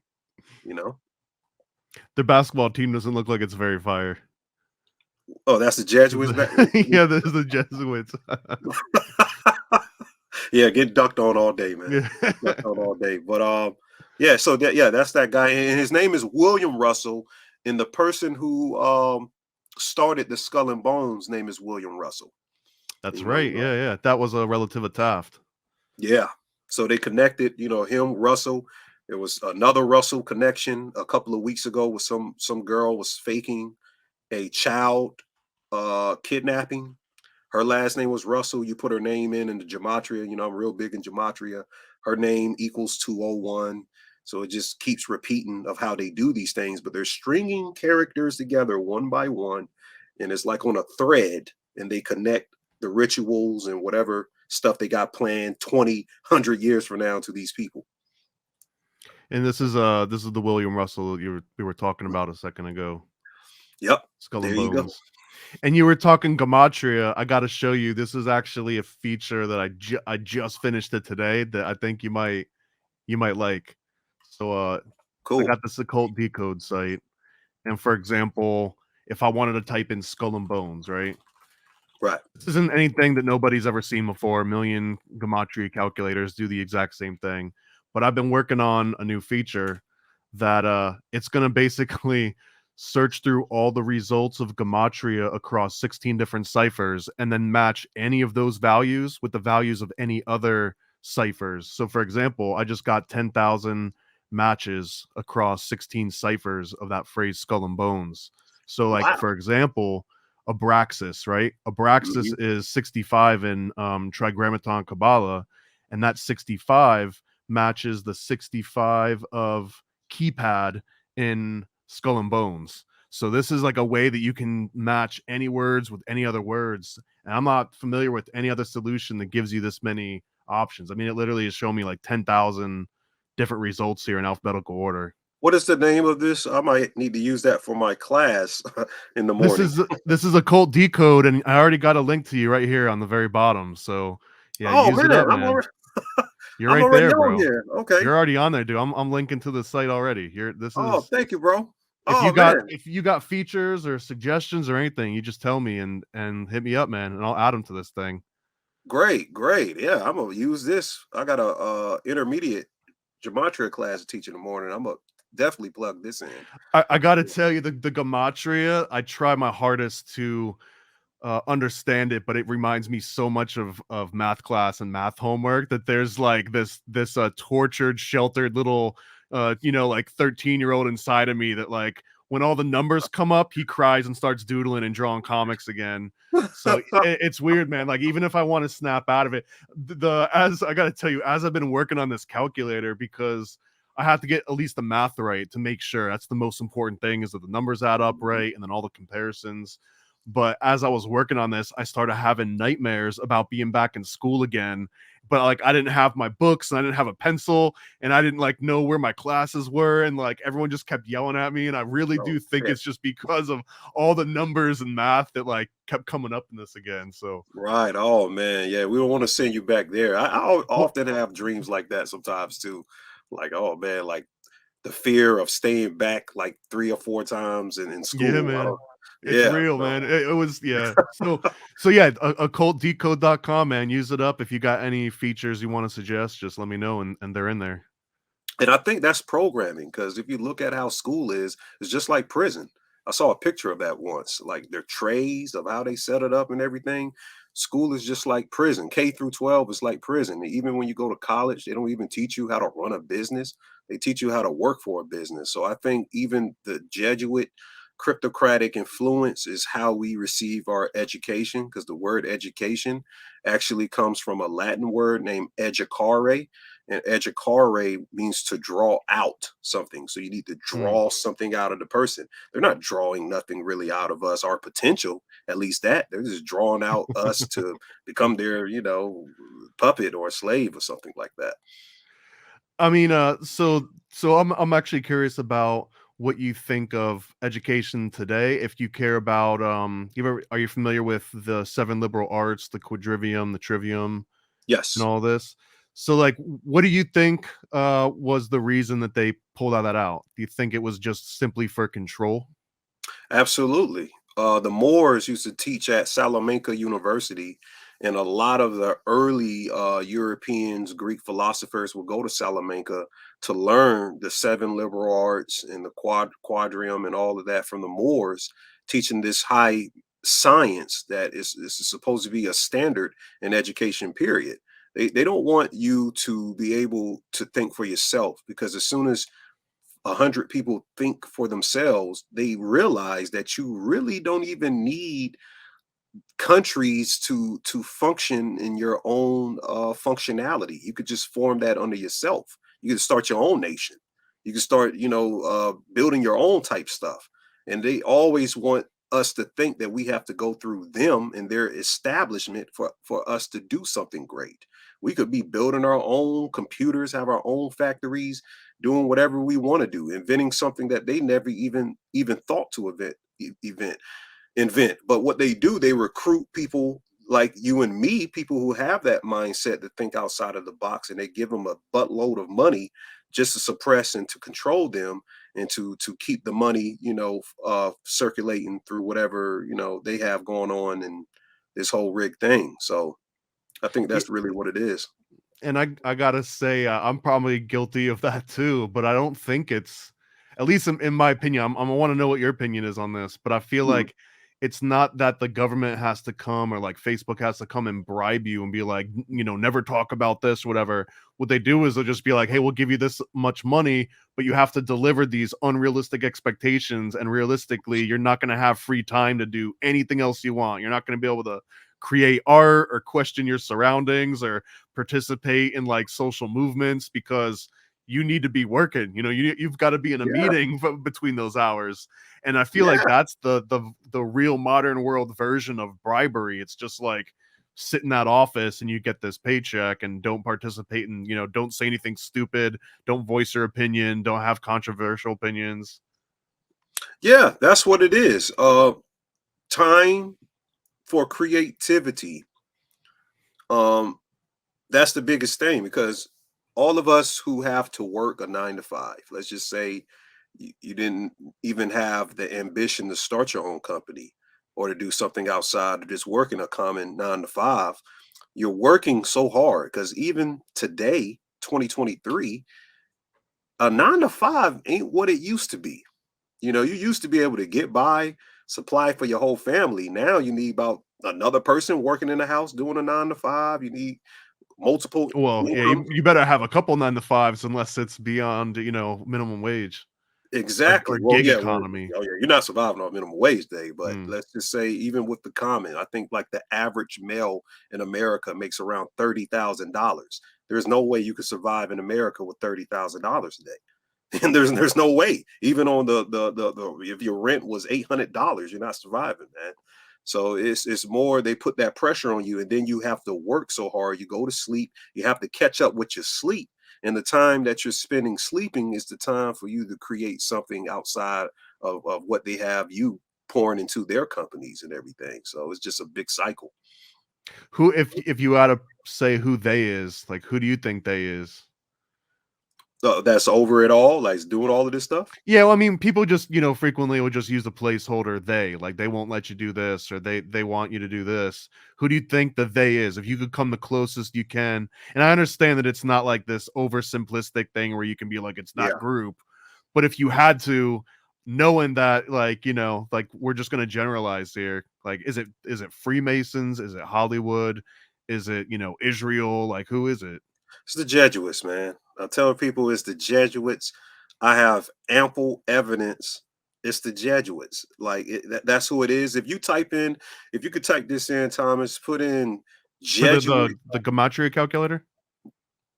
Speaker 6: you know?
Speaker 5: Their basketball team doesn't look like it's very fire.
Speaker 6: Oh, that's the Jesuits back.
Speaker 5: Yeah, this is the Jesuits.
Speaker 6: Yeah, get ducked on all day, man.
Speaker 5: Yeah.
Speaker 6: Ducked on all day. But yeah, so that's that guy, and his name is William Russell, and the person who started the Skull and Bones name is William Russell.
Speaker 5: That's
Speaker 6: You
Speaker 5: right.
Speaker 6: know,
Speaker 5: Yeah, yeah. That was a relative of Taft.
Speaker 6: yeah. So they connected, him, Russell. There was another Russell connection a couple of weeks ago with some girl was faking a child kidnapping. Her last name was Russell. You put her name in the gematria. I'm real big in gematria. Her name equals 201. So it just keeps repeating of how they do these things, but they're stringing characters together one by one, and it's like on a thread, and they connect the rituals and whatever stuff they got planned 20, 100 years from now to these people.
Speaker 5: And this is the William Russell we were talking about a second ago.
Speaker 6: Yep.
Speaker 5: Skull
Speaker 6: There
Speaker 5: and
Speaker 6: you go.
Speaker 5: Bones. And you were talking gematria. I got to show you. This is actually a feature that I just finished it today that I think you might like. So I
Speaker 6: Cool.
Speaker 5: got this occult decode site, and for example, if I wanted to type in skull and bones, right?
Speaker 6: Right.
Speaker 5: This isn't anything that nobody's ever seen before. A million gematria calculators do the exact same thing, but I've been working on a new feature that it's going to basically search through all the results of gematria across 16 different ciphers and then match any of those values with the values of any other ciphers. So for example, I just got 10,000 matches across 16 ciphers of that phrase skull and bones. So like
Speaker 6: Wow.
Speaker 5: for example, Abraxas, right? Abraxas is 65 in Trigrammaton Kabbalah, and that 65 matches the 65 of keypad in Skull and Bones. So this is like a way that you can match any words with any other words. And I'm not familiar with any other solution that gives you this many options. I mean, it literally has shown me like 10,000 different results here in alphabetical order.
Speaker 6: What is the name of this? I might need to use that for my class in the morning.
Speaker 5: This is occult decode, and I already got a link to you right here on the very bottom. So yeah,
Speaker 6: Oh
Speaker 5: use it
Speaker 6: man,
Speaker 5: up, man. You're
Speaker 6: I'm
Speaker 5: right
Speaker 6: already
Speaker 5: there,
Speaker 6: on
Speaker 5: bro.
Speaker 6: here. Okay.
Speaker 5: You're already on there, dude. I'm linking to the site already.
Speaker 6: Oh, thank you, bro.
Speaker 5: If
Speaker 6: Oh man,
Speaker 5: you got features or suggestions or anything, you just tell me and hit me up, man, and I'll add them to this thing.
Speaker 6: great. Yeah, I'm gonna use this. I got a intermediate gematria class to teach in the morning. I'm gonna definitely plug this in.
Speaker 5: I gotta tell you, the gematria, I try my hardest to understand it, but it reminds me so much of math class and math homework that there's like this tortured, sheltered little like 13-year-old inside of me that like when all the numbers come up, he cries and starts doodling and drawing comics again. So it's weird, man. Like even if I want to snap out of it, as I gotta tell you, as I've been working on this calculator, because I have to get at least the math right to make sure that's the most important thing, is that the numbers add up right and then all the comparisons. But as I was working on this, I started having nightmares about being back in school again. But like I didn't have my books and I didn't have a pencil and I didn't like know where my classes were, and like everyone just kept yelling at me. And I really do think it's just because of all the numbers and math that like kept coming up in this again. So
Speaker 6: Right. Oh man, yeah, we don't want to send you back there. I often have dreams like that sometimes too. Like, oh man, like the fear of staying back like 3 or 4 times in school.
Speaker 5: yeah, man. It's
Speaker 6: Yeah.
Speaker 5: real,
Speaker 6: So,
Speaker 5: man. It was, yeah. So yeah, occultdecode.com, man. Use it up. If you got any features you want to suggest, just let me know, and they're in there.
Speaker 6: and I think that's programming, because if you look at how school is, it's just like prison. I saw a picture of that once, like their trays of how they set it up and everything. School is just like prison. K through 12 is like prison. Even when you go to college, they don't even teach you how to run a business. They teach you how to work for a business. So I think even the Jesuit cryptocratic influence is how we receive our education, because the word education actually comes from a Latin word named educare, and educare means to draw out something. So you need to draw something out of the person. They're not drawing nothing really out of us, our potential, at least that. They're just drawing out us to become their, puppet or slave or something like that.
Speaker 5: I mean, so I'm actually curious about what you think of education today. If you care about are you familiar with the 7 liberal arts, the quadrivium, the trivium, and
Speaker 6: Yes.
Speaker 5: all this? So like what do you think was the reason that they pulled all that out? Do you think it was just simply for control?
Speaker 6: Absolutely. The Moors used to teach at Salamanca University, and a lot of the early Europeans, Greek philosophers would go to Salamanca to learn the seven liberal arts and the quadrium and all of that from the Moors, teaching this high science that is supposed to be a standard in education, period. They don't want you to be able to think for yourself, because as soon as 100 people think for themselves, they realize that you really don't even need countries to function in your own functionality. You could just form that under yourself. You could start your own nation. You can start, building your own type stuff. And they always want us to think that we have to go through them and their establishment for us to do something great. We could be building our own computers, have our own factories, doing whatever we want to do, inventing something that they never even thought to invent. But what they do, they recruit people like you and me, people who have that mindset to think outside of the box, and they give them a buttload of money just to suppress and to control them, and to keep the money, circulating through whatever, they have going on in this whole rig thing. So I think that's really what it is.
Speaker 5: And I gotta say, I'm probably guilty of that too, but I don't think it's, at least in my opinion, I want to know what your opinion is on this, but I feel
Speaker 6: Mhm.
Speaker 5: like it's not that the government has to come, or like Facebook has to come and bribe you and be like, never talk about this, whatever. What they do is they'll just be like, hey, we'll give you this much money, but you have to deliver these unrealistic expectations. And realistically, you're not going to have free time to do anything else you want. You're not going to be able to create art or question your surroundings or participate in like social movements, because you need to be working. You've got to be in a
Speaker 6: Yeah,
Speaker 5: meeting between those hours. And I feel like
Speaker 6: yeah.
Speaker 5: that's the real modern world version of bribery. It's just like, sit in that office and you get this paycheck, and don't participate in, don't say anything stupid, don't voice your opinion, don't have controversial opinions.
Speaker 6: Yeah, that's what it is. Time for creativity. Um, that's the biggest thing, because all of us who have to work a 9 to 5, let's just say you didn't even have the ambition to start your own company or to do something outside of just working a common 9 to 5. You're working so hard, because even today, 2023, a 9 to 5 ain't what it used to be. You used to be able to get by, supply for your whole family. Now you need about another person working in the house doing a 9 to 5. You need multiple
Speaker 5: Well, yeah,
Speaker 6: incomes.
Speaker 5: you better have a couple 9 to 5s, unless it's beyond, minimum wage or
Speaker 6: Exactly. Well,
Speaker 5: gig
Speaker 6: yeah. Well,
Speaker 5: economy.
Speaker 6: oh, yeah, you're not surviving on minimum wage day, but
Speaker 5: Mm.
Speaker 6: let's just say, even with the common, I think like the average male in America makes around $30,000. There's no way you could survive in America with $30,000 a day. And there's no way. Even on the if your rent was $800, you're not surviving, man. So it's more, they put that pressure on you, and then you have to work so hard. You go to sleep. You have to catch up with your sleep, and the time that you're spending sleeping is the time for you to create something outside of what they have you pouring into their companies and everything. So it's just a big cycle.
Speaker 5: Who, if you had to say who they is, like, who do you think they is?
Speaker 6: That's over it all, like doing all of this stuff.
Speaker 5: Yeah, well, I mean, people just, frequently will just use the placeholder they, like, they won't let you do this, or they want you to do this. Who do you think the they is? If you could come the closest you can. And I understand that it's not like this oversimplistic thing where you can be like, it's that
Speaker 6: Yeah.
Speaker 5: group. But if you had to, knowing that, like, like, we're just gonna generalize here. Like, is it Freemasons? Is it Hollywood? Is it, Israel? Like, who is it?
Speaker 6: It's the Jesuits, man. I'm telling people it's the Jesuits. I have ample evidence. It's the Jesuits. Like that's who it is. If you could type this in, Thomas, put in
Speaker 5: For the
Speaker 6: Jesuit.
Speaker 5: the gematria calculator?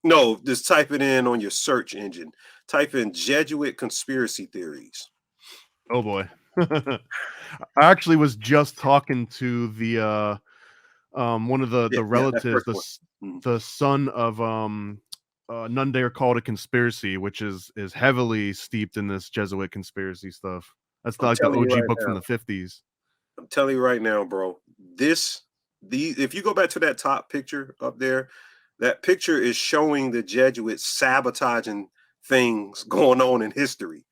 Speaker 6: No, just type it in on your search engine. Type in Jesuit conspiracy theories.
Speaker 5: Oh boy. I actually was just talking to the one of
Speaker 6: Yeah,
Speaker 5: the
Speaker 6: yeah, that
Speaker 5: relatives,
Speaker 6: first one. Mhm.
Speaker 5: the son of none dare call it a conspiracy, which is heavily steeped in this Jesuit conspiracy stuff. That's
Speaker 6: I'm
Speaker 5: like the
Speaker 6: telling you
Speaker 5: OG
Speaker 6: right
Speaker 5: book from
Speaker 6: now.
Speaker 5: the 50s.
Speaker 6: I'm telling you right now, bro. If you go back to that top picture up there, that picture is showing the Jesuits sabotaging things going on in history.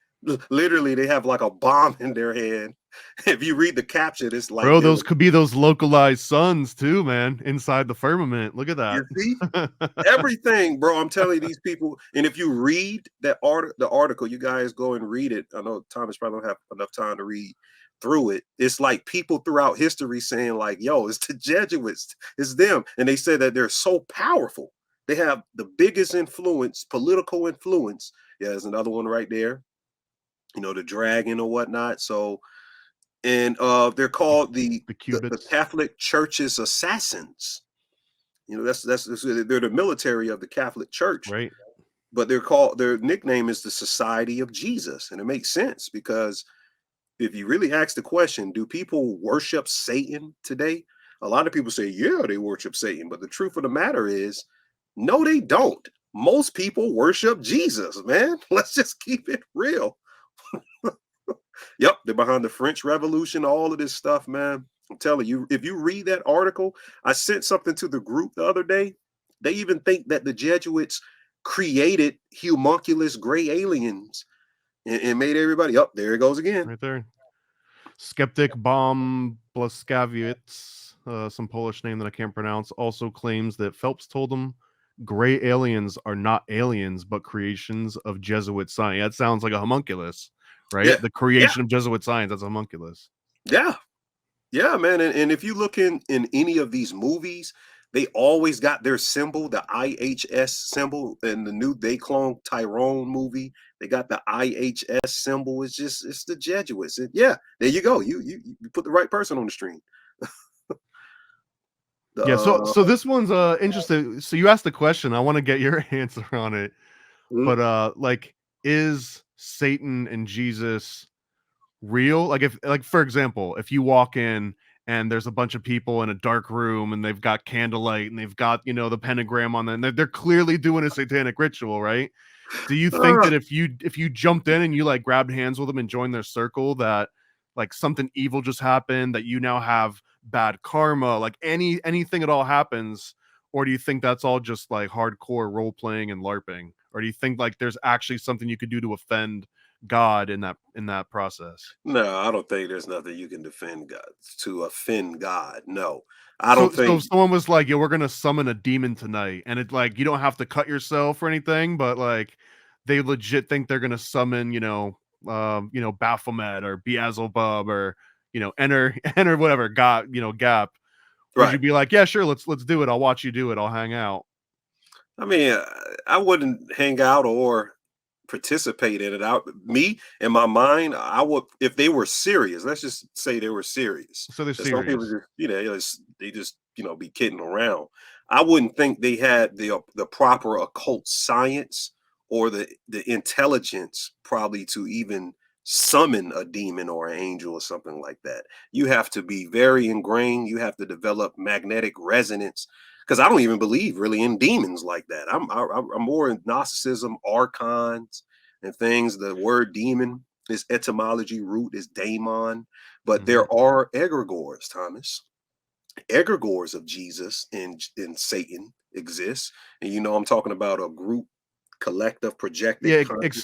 Speaker 6: Literally, they have like a bomb in their hand, If you read the caption, it's like,
Speaker 5: Bro, those could be those localized suns too, man, inside the firmament. Look at that.
Speaker 6: you see everything, bro. I'm telling you, these people. And if you read the article, you guys go and read it. I know Thomas probably don't have enough time to read through it. It's like people throughout history saying, like, yo, it's the Jesuits, it's them. And they said that they're so powerful. They have the biggest influence, political influence. Yeah, there's another one right there. You know, the dragon or whatnot. So, and they're called the Catholic Church's assassins. You know, that's they're the military of the Catholic Church,
Speaker 5: right?
Speaker 6: But their nickname is the Society of Jesus, and it makes sense because if you really ask the question, do people worship Satan today? A lot of people say, yeah, they worship Satan, but the truth of the matter is, no, they don't. Most people worship Jesus, man. Let's just keep it real. Yep, they're behind the French Revolution, all of this stuff, man. I'm telling you, if you read that article, I sent something to the group the other day. They even think that the Jesuits created homunculus gray aliens and made everybody up. There it goes again.
Speaker 5: Right there. Skeptic Bomb Blaskaviec, some Polish name that I can't pronounce, also claims that Phelps told him gray aliens are not aliens, but creations of Jesuit science. That sounds like a homunculus, right?
Speaker 6: Yeah.
Speaker 5: The creation of Jesuit science, that's a homunculus.
Speaker 6: Yeah. Yeah, man. And if you look in any of these movies, they always got their symbol, the IHS symbol. In the new They Clone Tyrone movie, they got the IHS symbol. It's the Jesuits. Yeah, there you go. You put the right person on the stream.
Speaker 5: Yeah, so this one's interesting. So you asked the question, I want to get your answer on it. But like, is Satan and Jesus real? Like, if, like, for example, if you walk in and there's a bunch of people in a dark room and they've got candlelight and they've got, you know, the pentagram on them, they're clearly doing a satanic ritual, right? Do you think that if you jumped in and you like grabbed hands with them and joined their circle, that like something evil just happened, that you now have bad karma, like anything at all happens? Or do you think that's all just like hardcore role playing and LARPing? Or do you think like there's actually something you could do to offend God in that process?
Speaker 6: No, I don't think there's nothing you can defend God to offend God. No, I don't
Speaker 5: So
Speaker 6: think.
Speaker 5: if someone was like, "Yo, we're gonna summon a demon tonight," and it's like you don't have to cut yourself or anything, but like they legit think they're gonna summon, Baphomet or Beelzebub or enter whatever God, Gap. Would you be like, "Yeah, sure, let's do it. I'll watch you do it. I'll hang out."
Speaker 6: I mean, I wouldn't hang out or participate in it. Me, in my mind, I would, if they were serious. Let's just say they were serious.
Speaker 5: So they're
Speaker 6: Some people
Speaker 5: serious.
Speaker 6: just, they just be kidding around. I wouldn't think they had the proper occult science or the intelligence probably to even summon a demon or an angel or something like that. You have to be very ingrained. You have to develop magnetic resonance, because I don't even believe really in demons like that. I'm more in Gnosticism, archons, and things. The word demon, its etymology root is daemon, but there are egregores, Thomas. Egregores of Jesus and Satan exist, and I'm talking about a group, collective, projected.
Speaker 5: Yeah,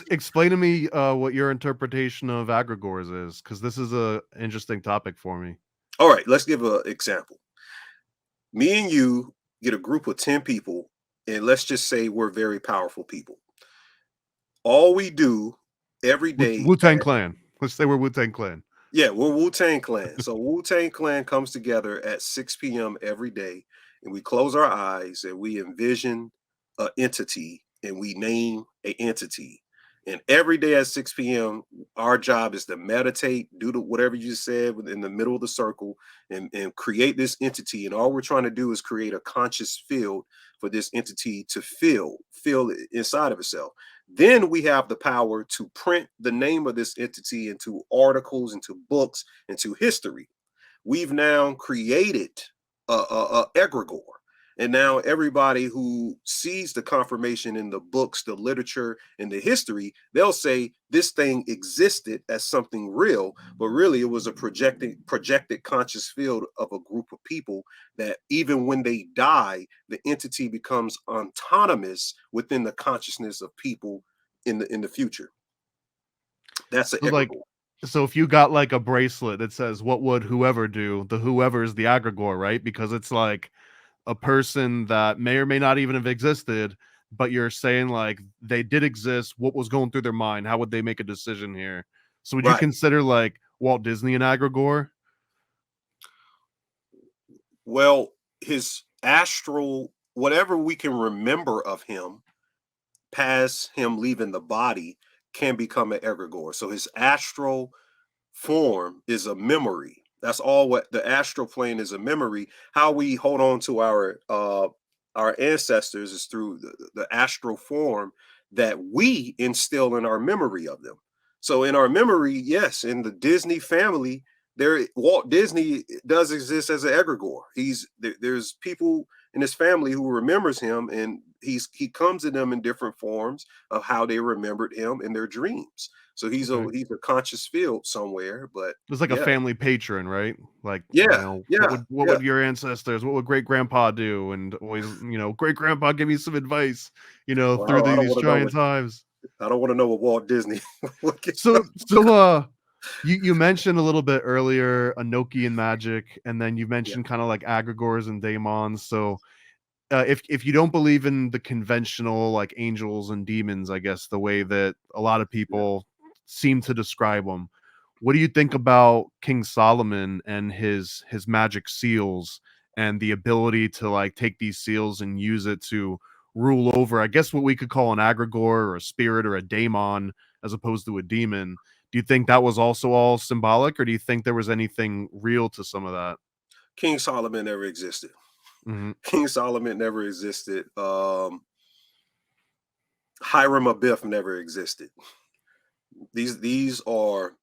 Speaker 5: explain to me what your interpretation of egregores is, because this is a interesting topic for me.
Speaker 6: All right, let's give an example. Me and you get a group of 10 people, and let's just say we're very powerful people. All we do every day.
Speaker 5: Wu-Tang Clan. Let's say we're Wu-Tang Clan.
Speaker 6: Yeah, we're Wu-Tang Clan. So Wu-Tang Clan comes together at 6 p.m. every day, and we close our eyes and we envision an entity and we name an entity. And every day at 6 p.m., our job is to meditate, do whatever you said in the middle of the circle, and create this entity. And all we're trying to do is create a conscious field for this entity to feel inside of itself. Then we have the power to print the name of this entity into articles, into books, into history. We've now created a egregore. And now everybody who sees the confirmation in the books, the literature, and the history, they'll say this thing existed as something real, but really it was a projected conscious field of a group of people that even when they die, the entity becomes autonomous within the consciousness of people in the future. That's an egregore.
Speaker 5: So if you got like a bracelet that says "What would whoever do?" the whoever is the egregore, right? Because it's like a person that may or may not even have existed, but you're saying like they did exist. What was going through their mind? How would they make a decision here? So would you
Speaker 6: Right.
Speaker 5: consider like Walt Disney an egregore?
Speaker 6: Well, his astral, whatever we can remember of him past him leaving the body, can become an egregore. So his astral form is a memory. That's all. What the astral plane is, a memory. How we hold on to our ancestors is through the astral form that we instill in our memory of them. So in our memory, yes, in the Disney family, there Walt Disney does exist as an egregore. There's people in his family who remembers him, and he comes to them in different forms of how they remembered him in their dreams. So
Speaker 5: Okay.
Speaker 6: he's a conscious field somewhere, but
Speaker 5: It's like a
Speaker 6: yeah,
Speaker 5: family patron, right? Like,
Speaker 6: yeah, yeah,
Speaker 5: what
Speaker 6: yeah.
Speaker 5: would your ancestors, what would great grandpa do? And always, great grandpa give me some advice,
Speaker 6: Well,
Speaker 5: through
Speaker 6: I don't
Speaker 5: these
Speaker 6: want to know
Speaker 5: trying
Speaker 6: what
Speaker 5: times.
Speaker 6: Walt Disney would get
Speaker 5: So,
Speaker 6: done.
Speaker 5: you mentioned a little bit earlier Enochian magic, and then you
Speaker 6: Yeah,
Speaker 5: mentioned kind of like agregores and daemons. So, if you don't believe in the conventional like angels and demons, I guess the way that a lot of
Speaker 6: yeah.
Speaker 5: people seem to describe them, what do you think about King Solomon and his magic seals and the ability to like take these seals and use it to rule over, I guess, what we could call an egregore or a spirit or a daemon as opposed to a demon? Do you think that was also all symbolic, or do you think there was anything real to some of that?
Speaker 6: King Solomon never existed.
Speaker 5: Hmm.
Speaker 6: King Solomon never existed. Hiram Abiff never existed. These are,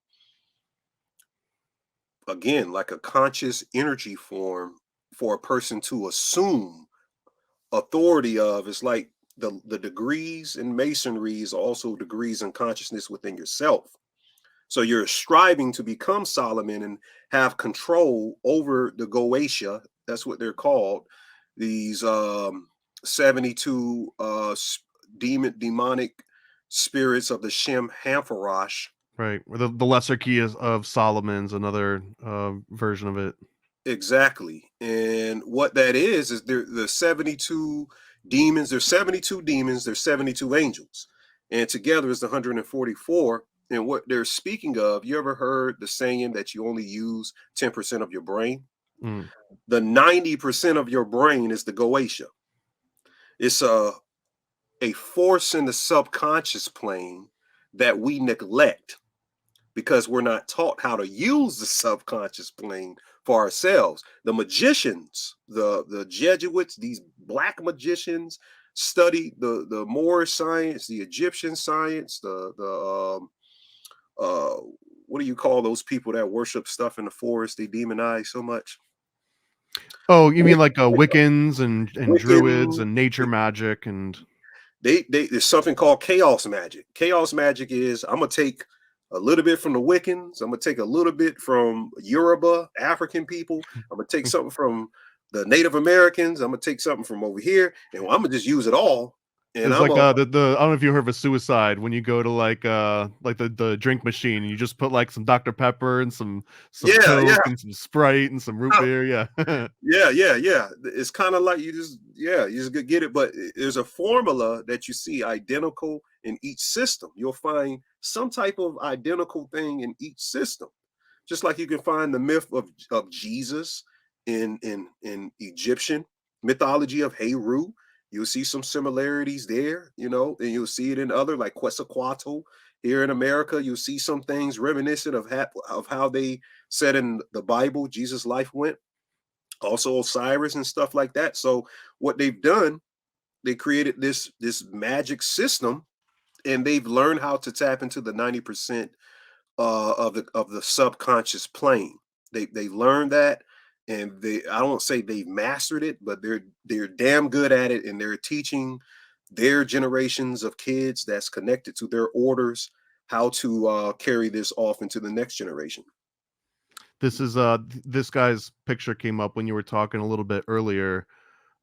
Speaker 6: again, like a conscious energy form for a person to assume authority of. It's like the degrees in masonry is also degrees in consciousness within yourself. So you're striving to become Solomon and have control over the Goetia. That's what they're called. These 72 demonic spirits of the Shem Hamfarash.
Speaker 5: Right. Or the lesser key is of Solomon's another version of it.
Speaker 6: Exactly. And what that is the 72 demons. There's 72 demons, there's 72 angels. And together is the 144. And what they're speaking of, you ever heard the saying that you only use 10% of your brain?
Speaker 5: Mm.
Speaker 6: The 90% of your brain is the Goetia. It's a force in the subconscious plane that we neglect because we're not taught how to use the subconscious plane for ourselves. The magicians, the Jesuits, these black magicians studied the Moorish science, the Egyptian science, the uh what do you call those people that worship stuff in the forest they demonize so much?
Speaker 5: Oh, you mean
Speaker 6: Wic-
Speaker 5: like Wiccans and druids
Speaker 6: Wiccan.
Speaker 5: and nature magic and
Speaker 6: There's something called chaos magic. Chaos magic is, I'm gonna take a little bit from the Wiccans, I'm gonna take a little bit from Yoruba, African people, I'm gonna take something from the Native Americans, I'm gonna take something from over here, and I'm gonna just use it all. And
Speaker 5: it's
Speaker 6: I'm
Speaker 5: like
Speaker 6: a
Speaker 5: the I don't know if you heard of a suicide when you go to like the drink machine and you just put like some Dr. Pepper and some
Speaker 6: yeah, yeah.
Speaker 5: Coke and some Sprite and some root beer. Yeah.
Speaker 6: Yeah, yeah, yeah. It's kind of like you just get it. But there's a formula that you see identical in each system. You'll find some type of identical thing in each system. Just like you can find the myth of Jesus in Egyptian mythology of Heru. You'll see some similarities there, and you'll see it in other like Quetzalcoatl here in America. You'll see some things reminiscent of how they said in the Bible Jesus' life went, also Osiris and stuff like that. So what they've done, they created this magic system, and they've learned how to tap into the 90% of the subconscious plane. They learned that, and I don't say they've mastered it, but they're damn good at it, and they're teaching their generations of kids that's connected to their orders how to carry this off into the next generation.
Speaker 5: This guy's picture came up when you were talking a little bit earlier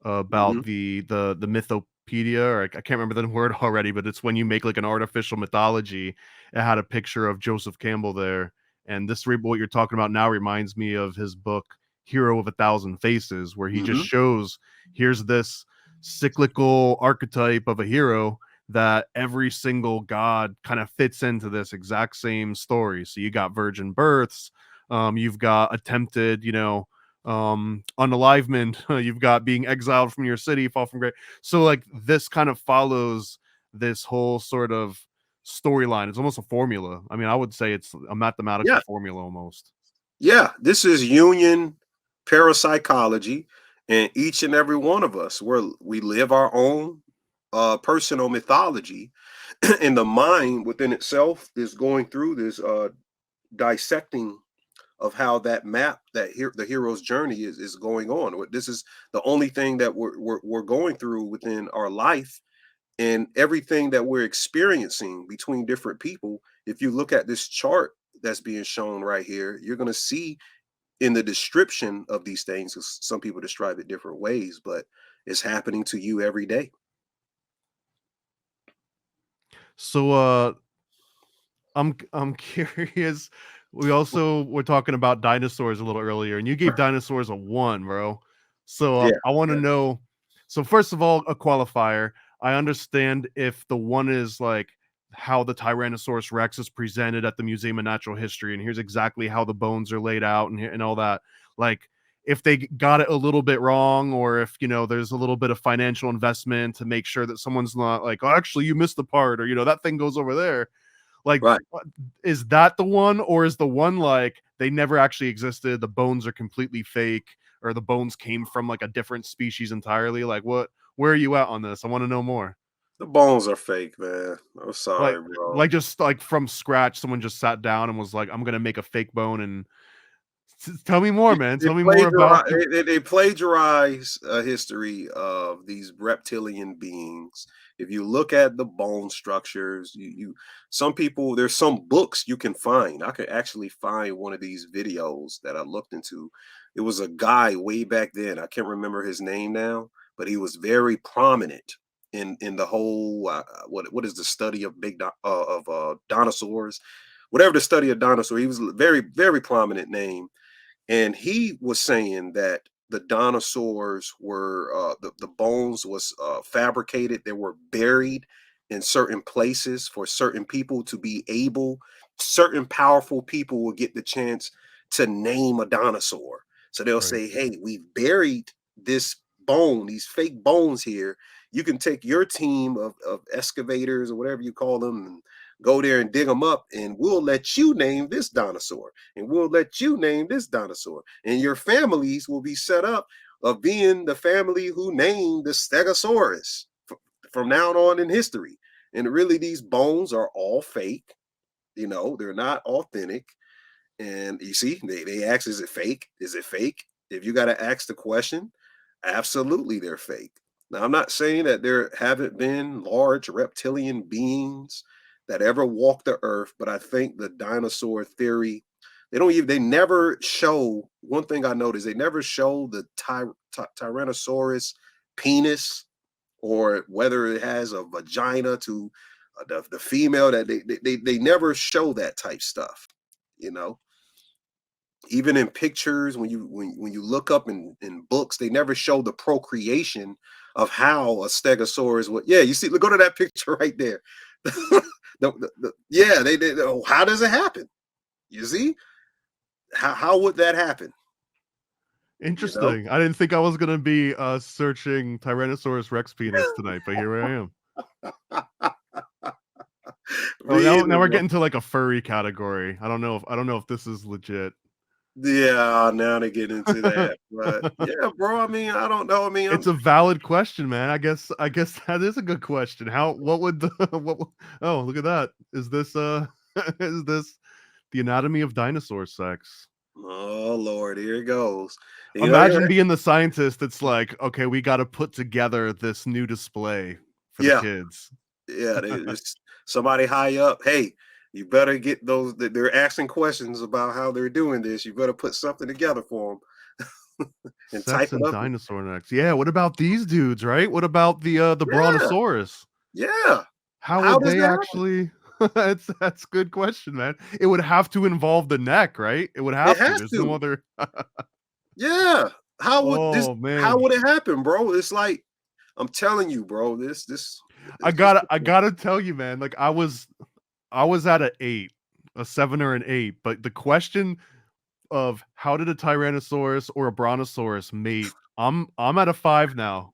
Speaker 5: about
Speaker 6: Hmm.
Speaker 5: the mythopedia, or I can't remember the word already, but it's when you make like an artificial mythology. It had a picture of Joseph Campbell there, And what you're talking about now reminds me of his book Hero of a Thousand Faces, where he just shows here's this cyclical archetype of a hero that every single god kind of fits into this exact same story. So you got virgin births, you've got attempted, unalivement, you've got being exiled from your city, fall from grace. So like this kind of follows this whole sort of storyline. It's almost a formula. I mean, I would say it's a mathematical formula almost.
Speaker 6: Yeah, this is Union parapsychology, and each and every one of us, we live our own personal mythology, and the mind within itself is going through this dissecting of how that map, the hero's journey is going on. This is the only thing that we're going through within our life, and everything that we're experiencing between different people. If you look at this chart that's being shown right here, you're going to see in the description of these things, some people describe it different ways, but it's happening to you every day.
Speaker 5: So I'm curious. We also were talking about dinosaurs a little earlier, and you gave dinosaurs a 1, bro. So I want to know. So first of all, a qualifier. I understand if the 1 is like how the Tyrannosaurus Rex is presented at the Museum of Natural History, and here's exactly how the bones are laid out and all that. Like if they got it a little bit wrong, or if there's a little bit of financial investment to make sure that someone's not like, oh, actually you missed the part, or that thing goes over there. Like, is that the 1, or is the 1 like they never actually existed, the bones are completely fake, or the bones came from like a different species entirely? Like, where are you at on this? I want to know more.
Speaker 6: The bones are fake, man. I'm sorry, bro.
Speaker 5: Like just like from scratch, someone just sat down and was like, I'm gonna make a fake bone. And tell me more, man. Tell me more about
Speaker 6: they plagiarize a history of these reptilian beings. If you look at the bone structures, some people, there's some books you can find. I could actually find one of these videos that I looked into. It was a guy way back then. I can't remember his name now, but he was very prominent in the whole what is the study of dinosaurs, whatever the study of dinosaurs. He was a very, very prominent name. And he was saying that the dinosaurs were the bones was fabricated. They were buried in certain places for certain people to be able. Certain powerful people will get the chance to name a dinosaur. So they'll say, "Hey, we've buried this bone, these fake bones here. You can take your team of excavators or whatever you call them and go there and dig them up, and we'll let you name this dinosaur, and we'll let you name this dinosaur, and your families will be set up of being the family who named the Stegosaurus from now on in history." And really, these bones are all fake. They're not authentic. And you see, they ask, is it fake? Is it fake? If you got to ask the question, absolutely they're fake. Now, I'm not saying that there haven't been large reptilian beings that ever walked the earth, but I think the dinosaur theory, they never show, one thing I noticed, they never show the Tyrannosaurus penis, or whether it has a vagina to the female, that they never show that type stuff. Even in pictures, when you look up in books, they never show the procreation of how a stegosaurus would. Yeah, you see, go to that picture right there. How does it happen? You see, how would that happen?
Speaker 5: Interesting. I didn't think I was gonna be searching Tyrannosaurus Rex penis tonight, but here I am. Now we're getting to like a furry category. I don't know if this is legit.
Speaker 6: Yeah, now they get into that. But yeah, bro. I mean, I don't know. I mean,
Speaker 5: it's a valid question, man. I guess that is a good question. What would the oh, look at that. Is this is this the anatomy of dinosaur sex?
Speaker 6: Oh Lord, here it goes.
Speaker 5: Imagine being the scientist that's like, okay, we got to put together this new display for the kids.
Speaker 6: Yeah, there's somebody high up. Hey, you better get those. They're asking questions about how they're doing this. You better put something together for them.
Speaker 5: And type it up. Dinosaur necks. Yeah. What about these dudes? Right. What about the Brontosaurus?
Speaker 6: Yeah.
Speaker 5: How would they actually? That's a good question, man. It would have to involve the neck, right? It would
Speaker 6: It
Speaker 5: have to.
Speaker 6: has
Speaker 5: There's no
Speaker 6: to.
Speaker 5: other.
Speaker 6: Yeah. How would this?
Speaker 5: Oh
Speaker 6: How
Speaker 5: man,
Speaker 6: would it happen, bro? It's like I'm telling you, bro.
Speaker 5: I
Speaker 6: It's just
Speaker 5: gotta tell you, man. Like I was at a 7 or an 8, but the question of how did a Tyrannosaurus or a Brontosaurus mate? I'm at a 5 now.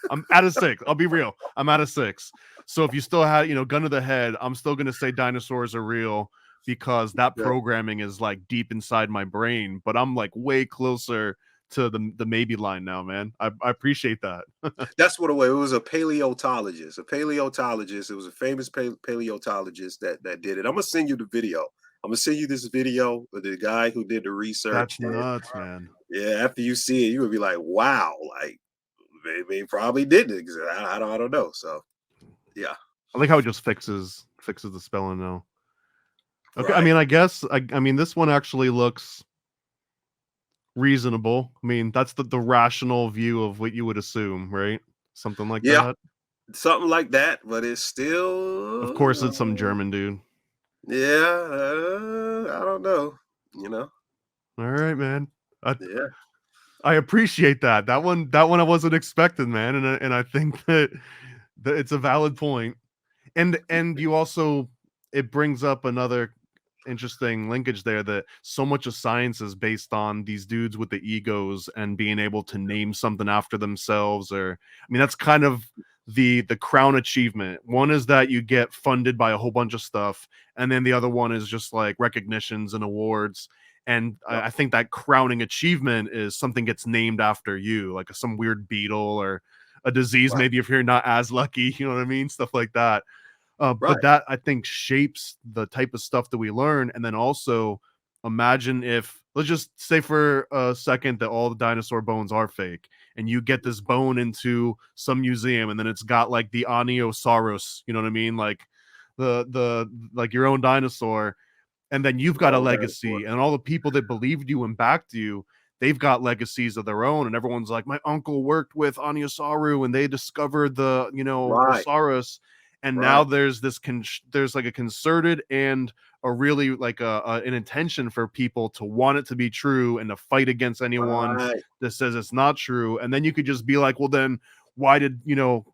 Speaker 5: I'm at a 6. I'll be real. I'm at a 6. So if you still had, gun to the head, I'm still gonna say dinosaurs are real because that
Speaker 6: yeah.
Speaker 5: programming is like deep inside my brain. But I'm like way closer to the maybe line now, man. I appreciate that.
Speaker 6: That's what it was. It was a paleontologist. A paleontologist. It was a famous paleontologist that did it. I'm gonna send you the video. I'm gonna send you this video of the guy who did the research.
Speaker 5: That's
Speaker 6: And
Speaker 5: nuts, man.
Speaker 6: yeah, after you see it, you would be like, "Wow!" Like they probably didn't exist. I don't know. So yeah,
Speaker 5: I like how it just fixes the spelling now. Okay, I
Speaker 6: right.
Speaker 5: mean, I guess I mean this one actually looks reasonable. I mean, that's the rational view of what you would assume, right? Something like
Speaker 6: Yeah,
Speaker 5: that.
Speaker 6: something like that. But it's
Speaker 5: Of course, it's some
Speaker 6: still,
Speaker 5: German dude.
Speaker 6: yeah. I don't know.
Speaker 5: All right, man. I
Speaker 6: Yeah.
Speaker 5: I appreciate that. That one I wasn't expecting, man, and I think that it's a valid point. And you also it brings up another interesting linkage there that so much of science is based on these dudes with the egos and being able to name something after themselves, or I mean that's kind of the crown achievement. One is that you get funded by a whole bunch of stuff, and then the other one is just like recognitions and awards. And I think that crowning achievement is something gets named after you, like some weird beetle or a disease,
Speaker 6: Right.
Speaker 5: maybe if you're not as lucky, you know what I mean? Stuff like that. But
Speaker 6: Right.
Speaker 5: that I think shapes the type of stuff that we learn. And then also imagine if, let's just say for a second that all the dinosaur bones are fake and you get this bone into some museum and then it's got like the Aniosaurus, you know what I mean? Like the like your own dinosaur, and then you've got a
Speaker 6: Oh, that's
Speaker 5: legacy, and all the people that believed you and backed you, they've got legacies of their own, and everyone's like, my uncle worked with Osaru and they discovered the
Speaker 6: right.
Speaker 5: Osaurus, and now
Speaker 6: Right.
Speaker 5: there's like a concerted and a really like an intention for people to want it to be true and to fight against anyone
Speaker 6: Right.
Speaker 5: that says it's not true. And then you could just be like, well then why did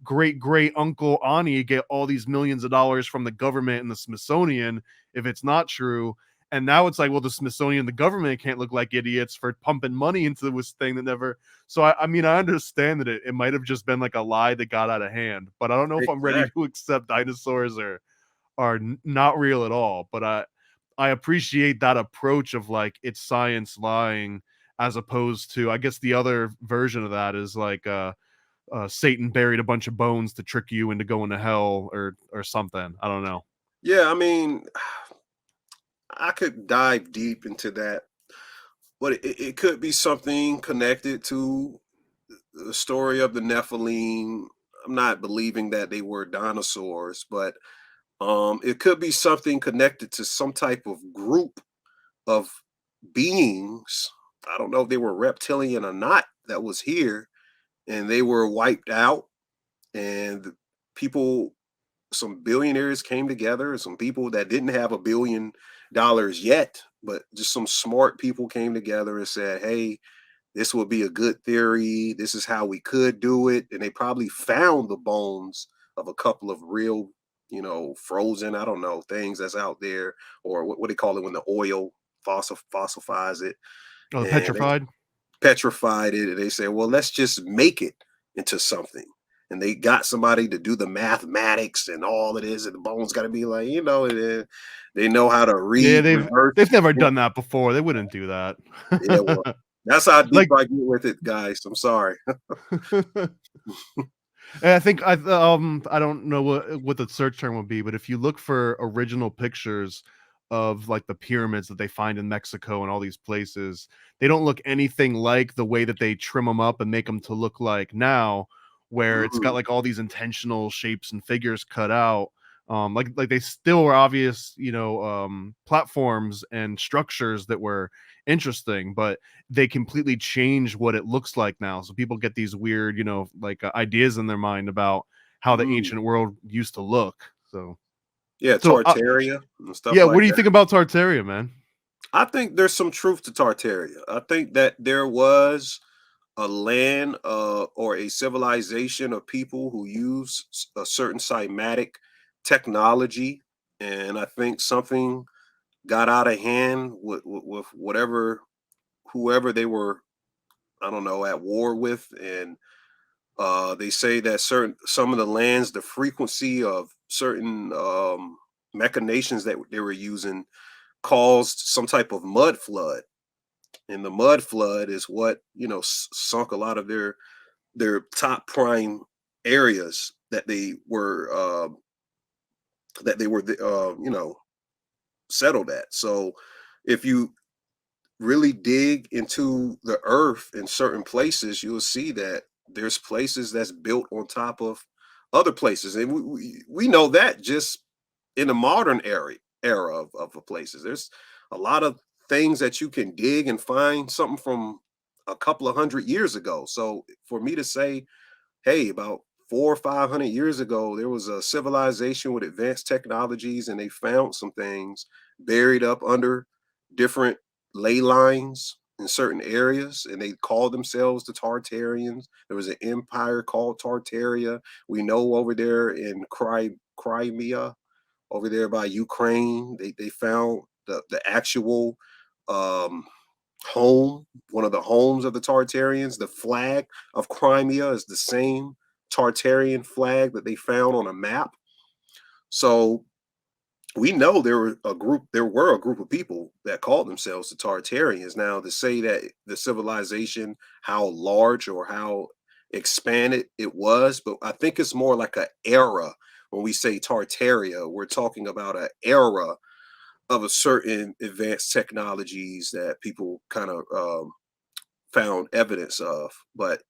Speaker 5: great great uncle Ani get all these millions of dollars from the government and the Smithsonian if it's not true? And now it's like, well, the Smithsonian and the government can't look like idiots for pumping money into this thing that never. So I mean, I understand that it might have just been like a lie that got out of hand, but I don't know if I'm ready to
Speaker 6: Exactly.
Speaker 5: accept dinosaurs are not real at all. But I appreciate that approach of like it's science lying, as opposed to, I guess the other version of that is like Satan buried a bunch of bones to trick you into going to hell or something. I don't know.
Speaker 6: Yeah, I mean, I could dive deep into that, but it could be something connected to the story of the Nephilim. I'm not believing that they were dinosaurs, but it could be something connected to some type of group of beings. I don't know if they were reptilian or not that was here and they were wiped out and people, some billionaires came together, some people that didn't have $1 billion yet, but just some smart people came together and said, hey, this would be a good theory. This is how we could do it. And they probably found the bones of a couple of real, frozen, I don't know, things that's out there, or what they call it when the oil fossilifies it.
Speaker 5: Oh, the
Speaker 6: And they
Speaker 5: petrified.
Speaker 6: petrified it. And they said, well, let's just make it into something. And they got somebody to do the mathematics and all it is. And the bones got to be like, and they know how to
Speaker 5: Yeah,
Speaker 6: read,
Speaker 5: they've
Speaker 6: reverse.
Speaker 5: they've never done that before. They wouldn't do that.
Speaker 6: Yeah, well, that's how deep
Speaker 5: Like
Speaker 6: I get with it, guys. I'm sorry.
Speaker 5: and I think I don't know what the search term would be, but if you look for original pictures of like the pyramids that they find in Mexico and all these places, they don't look anything like the way that they trim them up and make them to look like now, where it's got
Speaker 6: Mm,
Speaker 5: like all these intentional shapes and figures cut out. Like they still were obvious, platforms and structures that were interesting, but they completely change what it looks like now. So people get these weird, like ideas in their mind about how the
Speaker 6: mm.
Speaker 5: ancient world used to look. So
Speaker 6: Yeah,
Speaker 5: So,
Speaker 6: Tartaria and stuff
Speaker 5: yeah, what
Speaker 6: like
Speaker 5: do you
Speaker 6: that.
Speaker 5: think about Tartaria, man?
Speaker 6: I think there's some truth to Tartaria. I think that there was a land or a civilization of people who use a certain cymatic technology, and I think something got out of hand with whatever whoever they were, I don't know, at war with, and they say that some of the lands, the frequency of certain machinations that they were using caused some type of mud flood, and the mud flood is what sunk a lot of their top prime areas that they were settled at. So if you really dig into the earth in certain places, you'll see that there's places that's built on top of other places, and we know that just in the modern era of the places. There's a lot of things that you can dig and find something from a couple of 100 years ago. So for me to say, hey, about 400 or 500 years ago, there was a civilization with advanced technologies, and they found some things buried up under different ley lines in certain areas, and they called themselves the Tartarians. There was an empire called Tartaria. We know over there in Crimea, over there by Ukraine, they found the actual um, home, one of the homes of the Tartarians. The flag of Crimea is the same Tartarian flag that they found on a map. So we know there were a group of people that called themselves the Tartarians. Now, to say that the civilization, how large or how expanded it was, but I think it's more like an era. When we say Tartaria, we're talking about an era of a certain advanced technologies that people kind of found evidence of. But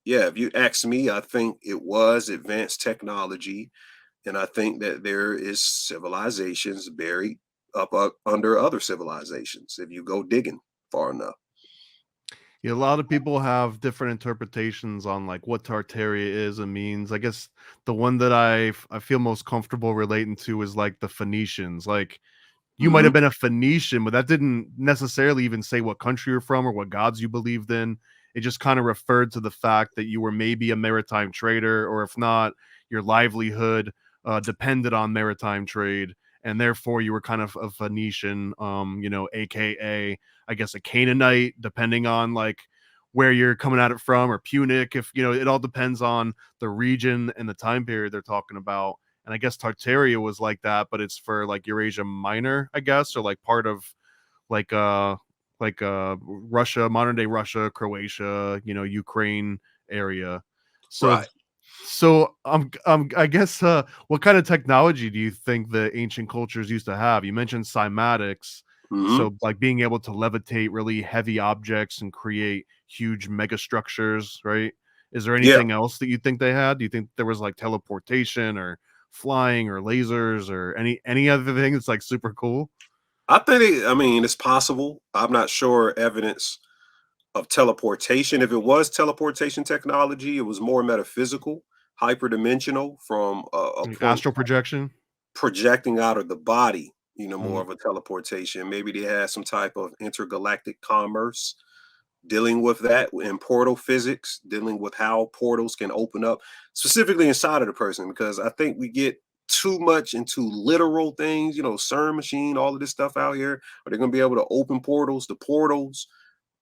Speaker 6: yeah, if you ask me, I think it was advanced technology, and I think that there is civilizations buried up under other civilizations if you go digging far enough.
Speaker 5: Yeah, a lot of people have different interpretations on like what Tartaria is and means. I guess the one that I feel most comfortable relating to is like the Phoenicians. Like you might have
Speaker 6: Hmm.
Speaker 5: been a Phoenician, but that didn't necessarily even say what country you're from or what gods you believed in. It just kind of referred to the fact that you were maybe a maritime trader, or if not, your livelihood depended on maritime trade, and therefore you were kind of a Phoenician, aka I guess a Canaanite, depending on like where you're coming at it from, or Punic. If it all depends on the region and the time period they're talking about. And I guess Tartaria was like that, but it's for like Eurasia Minor, I guess, or like part of like Russia, modern day Russia, Croatia, Ukraine area. So
Speaker 6: Right.
Speaker 5: I guess what kind of technology do you think the ancient cultures used to have? You mentioned cymatics,
Speaker 6: Hmm.
Speaker 5: so like being able to levitate really heavy objects and create huge megastructures, right? Is there
Speaker 6: Yeah.
Speaker 5: anything else that you think they had? Do you think there was like teleportation or flying or lasers or any other thing that's like super cool?
Speaker 6: I mean, it's possible. I'm not sure evidence of teleportation. If it was teleportation technology, it was more metaphysical, hyperdimensional from a
Speaker 5: Like
Speaker 6: point
Speaker 5: astral projection?
Speaker 6: projecting out of the body, more
Speaker 5: Mhm.
Speaker 6: of a teleportation. Maybe they had some type of intergalactic commerce dealing with that in portal physics, dealing with how portals can open up specifically inside of the person. Because I think we get too much into literal things, CERN machine, all of this stuff out here. Are they going to be able to open portals? The portals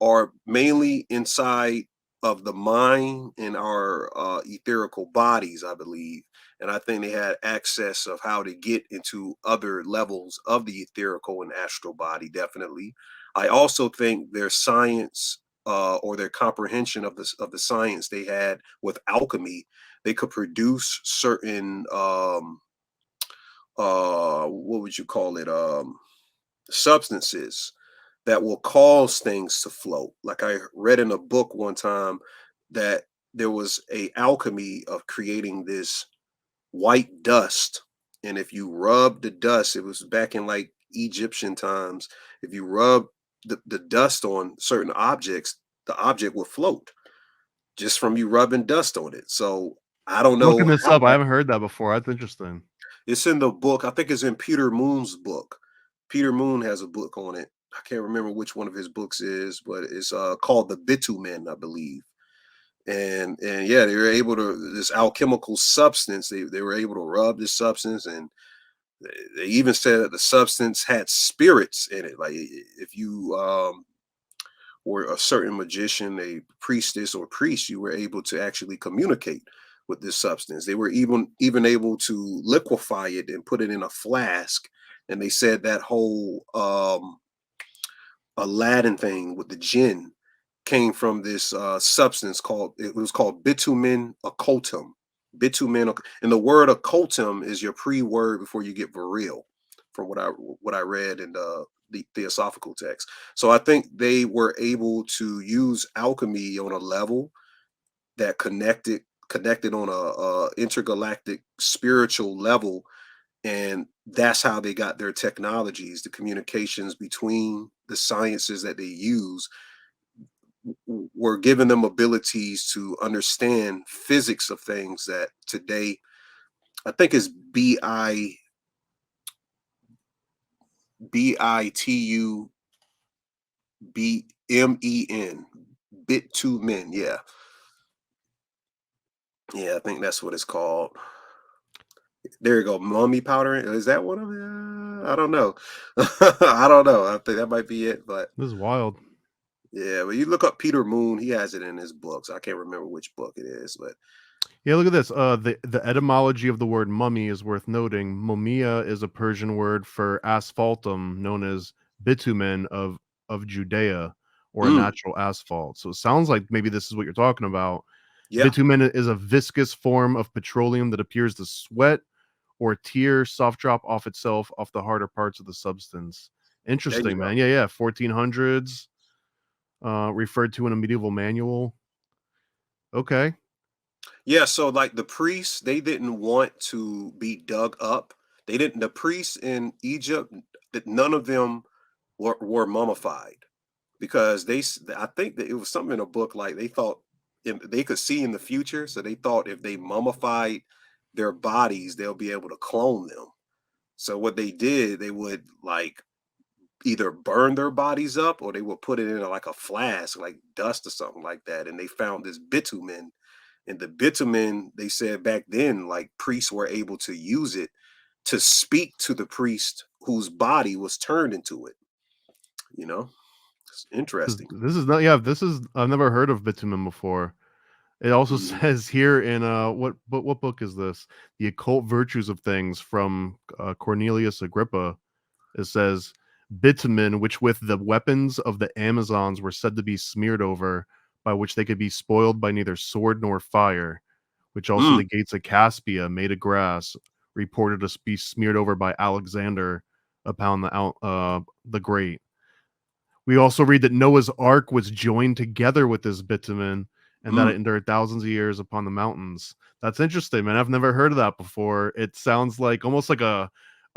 Speaker 6: are mainly inside of the mind and our etherical bodies, I believe. And I think they had access of how to get into other levels of the etherical and astral body, definitely. I also think their science or their comprehension of the science they had with alchemy, they could produce certain what would you call it? Substances that will cause things to float. Like I read in a book one time that there was a alchemy of creating this white dust. And if you rub the dust, it was back in like Egyptian times. If you rub the dust on certain objects, the object will float just from you rubbing dust on it. So I don't
Speaker 5: Looking
Speaker 6: know
Speaker 5: this
Speaker 6: how
Speaker 5: up, I
Speaker 6: that
Speaker 5: haven't heard that before. That's interesting.
Speaker 6: It's in the book. I think it's in Peter Moon's book. Peter Moon has a book on it. I can't remember which one of his books is, but it's called The Bitumen, I believe. And yeah, they were able to, this alchemical substance, they were able to rub this substance, and they even said that the substance had spirits in it. Like if you were a certain magician, a priestess or priest, you were able to actually communicate with this substance. They were even able to liquefy it and put it in a flask. And they said that whole Aladdin thing with the jinn came from this substance called, it was called bitumen occultum. And the word occultum is your pre-word before you get virile, from what I read in the theosophical text. So I think they were able to use alchemy on a level that connected on a intergalactic spiritual level, and that's how they got their technologies, the communications between the sciences that they use were giving them abilities to understand physics of things that today I think is bitumen, bitumen. Yeah, I think that's what it's called. There you go, mummy powder. Is that one of them? I don't know. I don't know. I think that might be it. But
Speaker 5: This is wild.
Speaker 6: yeah, but you look up Peter Moon, he has it in his books. I can't remember which book it is, but
Speaker 5: Yeah, look at this. The etymology of the word mummy is worth noting. Mumia is a Persian word for asphaltum, known as bitumen of Judea, or a
Speaker 6: mm,
Speaker 5: natural asphalt. So it sounds like maybe this is what you're talking about.
Speaker 6: yeah,
Speaker 5: Bitumen is a viscous form of petroleum that appears to sweat or tear soft drop off itself off the harder parts of the substance.
Speaker 6: there you
Speaker 5: Interesting,
Speaker 6: go.
Speaker 5: man. Yeah. 1400s, referred to in a medieval manual. Okay.
Speaker 6: Yeah, so like the priests, they didn't want to be dug up. They didn't, the priests in Egypt, that none of them were mummified, because I think that it was something in a book, like they thought they could see in the future, so they thought if they mummified their bodies, they'll be able to clone them. So what they did, they would like either burn their bodies up, or they would put it in like a flask, like dust or something like that. And they found this bitumen. And the bitumen, they said back then, like priests were able to use it to speak to the priest whose body was turned into it. You know, it's interesting.
Speaker 5: This is not, yeah, this is, I've never heard of bitumen before. It also
Speaker 6: Mhm.
Speaker 5: says here in what book is this? The Occult Virtues of Things from Cornelius Agrippa. It says bitumen, which with the weapons of the Amazons were said to be smeared over, by which they could be spoiled by neither sword nor fire, which also
Speaker 6: Mm,
Speaker 5: the gates of Caspia, made of grass, reported to be smeared over by Alexander upon the Great. We also read that Noah's Ark was joined together with this bitumen, and that it
Speaker 6: mm.
Speaker 5: endured thousands of years upon the mountains. That's interesting, man. I've never heard of that before. It sounds like almost like a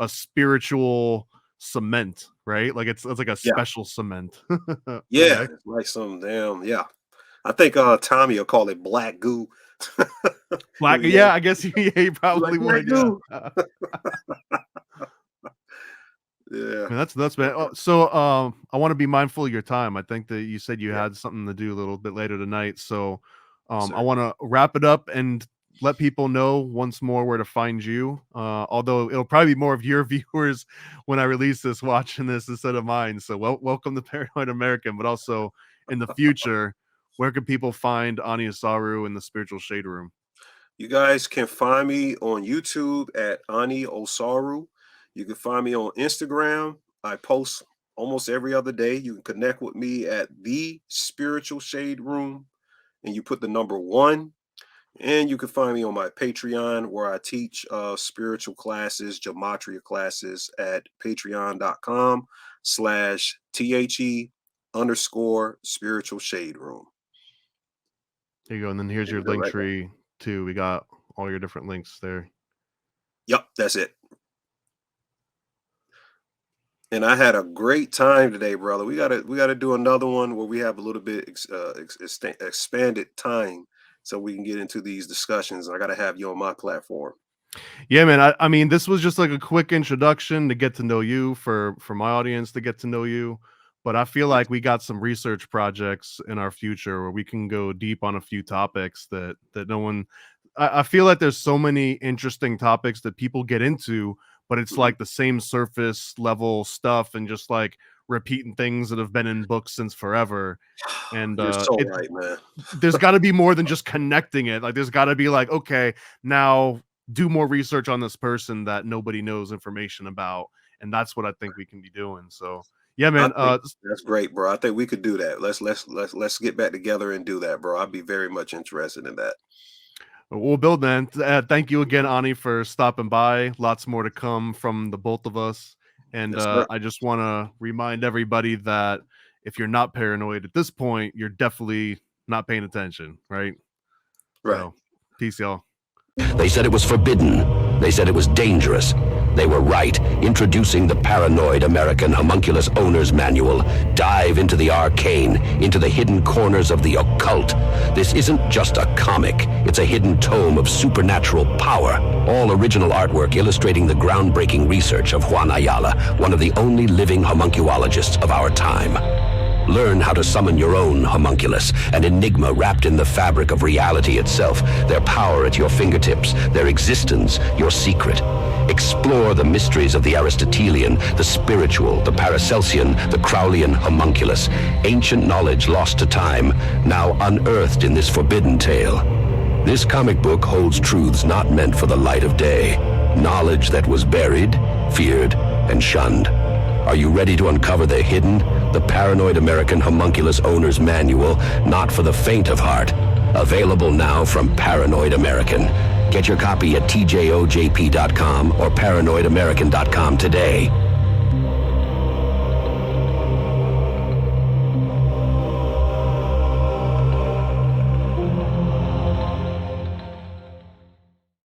Speaker 5: spiritual cement, right? Like it's like a
Speaker 6: Yeah,
Speaker 5: special cement.
Speaker 6: yeah,
Speaker 5: Okay.
Speaker 6: it's like some damn, yeah. I think Tommy will call it black goo.
Speaker 5: Black,
Speaker 6: Yeah,
Speaker 5: yeah, I guess he
Speaker 6: you like
Speaker 5: probably
Speaker 6: black
Speaker 5: would, yeah.
Speaker 6: goo. Yeah,
Speaker 5: Man, that's man. Oh, so I want to be mindful of your time. I think that you said you
Speaker 6: yeah,
Speaker 5: had something to do a little bit later tonight. So I
Speaker 6: sir.
Speaker 5: want to wrap it up and let people know once more where to find you. Although it'll probably be more of your viewers when I release this watching this instead of mine. So welcome to Paranoid American, but also in the future, where can people find Ani Osaru in the Spiritual Shade Room?
Speaker 6: You guys can find me on YouTube at Ani Osaru. You can find me on Instagram. I post almost every other day. You can connect with me at the Spiritual Shade Room, and you put the number 1. And you can find me on my Patreon, where I teach spiritual classes, gematria classes at patreon.com/THE_spiritual shade room.
Speaker 5: There you go. And then here's
Speaker 6: There
Speaker 5: your
Speaker 6: you go,
Speaker 5: link
Speaker 6: right there.
Speaker 5: tree too. We got all your different links there.
Speaker 6: Yep, that's it. And I had a great time today, brother. We gotta do another one where we have a little bit expanded time, so we can get into these discussions. I gotta have you on my platform.
Speaker 5: Yeah, man. I mean, this was just like a quick introduction to get to know you, for my audience to get to know you. But I feel like we got some research projects in our future where we can go deep on a few topics that no one. I feel like there's so many interesting topics that people get into, but it's like the same surface level stuff and just like repeating things that have been in books since forever. And
Speaker 6: You're so right, man.
Speaker 5: there's got to be more than just connecting it. Like there's got to be like, okay, now do more research on this person that nobody knows information about, and that's what I think we can be doing. So yeah, man,
Speaker 6: That's great, bro. I think we could do that. Let's get back together and do that, bro. I'd be very much interested in that.
Speaker 5: we'll build, man. Thank you again, Ani, for stopping by. Lots more to come from the both of us. And
Speaker 6: Yes, sir.
Speaker 5: I just want to remind everybody that if you're not paranoid at this point, you're definitely not paying attention, right?
Speaker 6: Right.
Speaker 5: So, peace, y'all.
Speaker 4: They said it was forbidden. They said it was dangerous. They were right. Introducing the Paranoid American Homunculus Owner's Manual. Dive into the arcane, into the hidden corners of the occult. This isn't just a comic. It's a hidden tome of supernatural power. All original artwork illustrating the groundbreaking research of Juan Ayala, one of the only living homunculologists of our time. Learn how to summon your own homunculus, an enigma wrapped in the fabric of reality itself, their power at your fingertips, their existence, your secret. Explore the mysteries of the Aristotelian, the spiritual, the Paracelsian, the Crowleyan homunculus, ancient knowledge lost to time, now unearthed in this forbidden tale. This comic book holds truths not meant for the light of day, knowledge that was buried, feared, and shunned. Are you ready to uncover the hidden? The Paranoid American Homunculus Owner's Manual, not for the faint of heart. Available now from Paranoid American. Get your copy at tjojp.com or paranoidamerican.com today.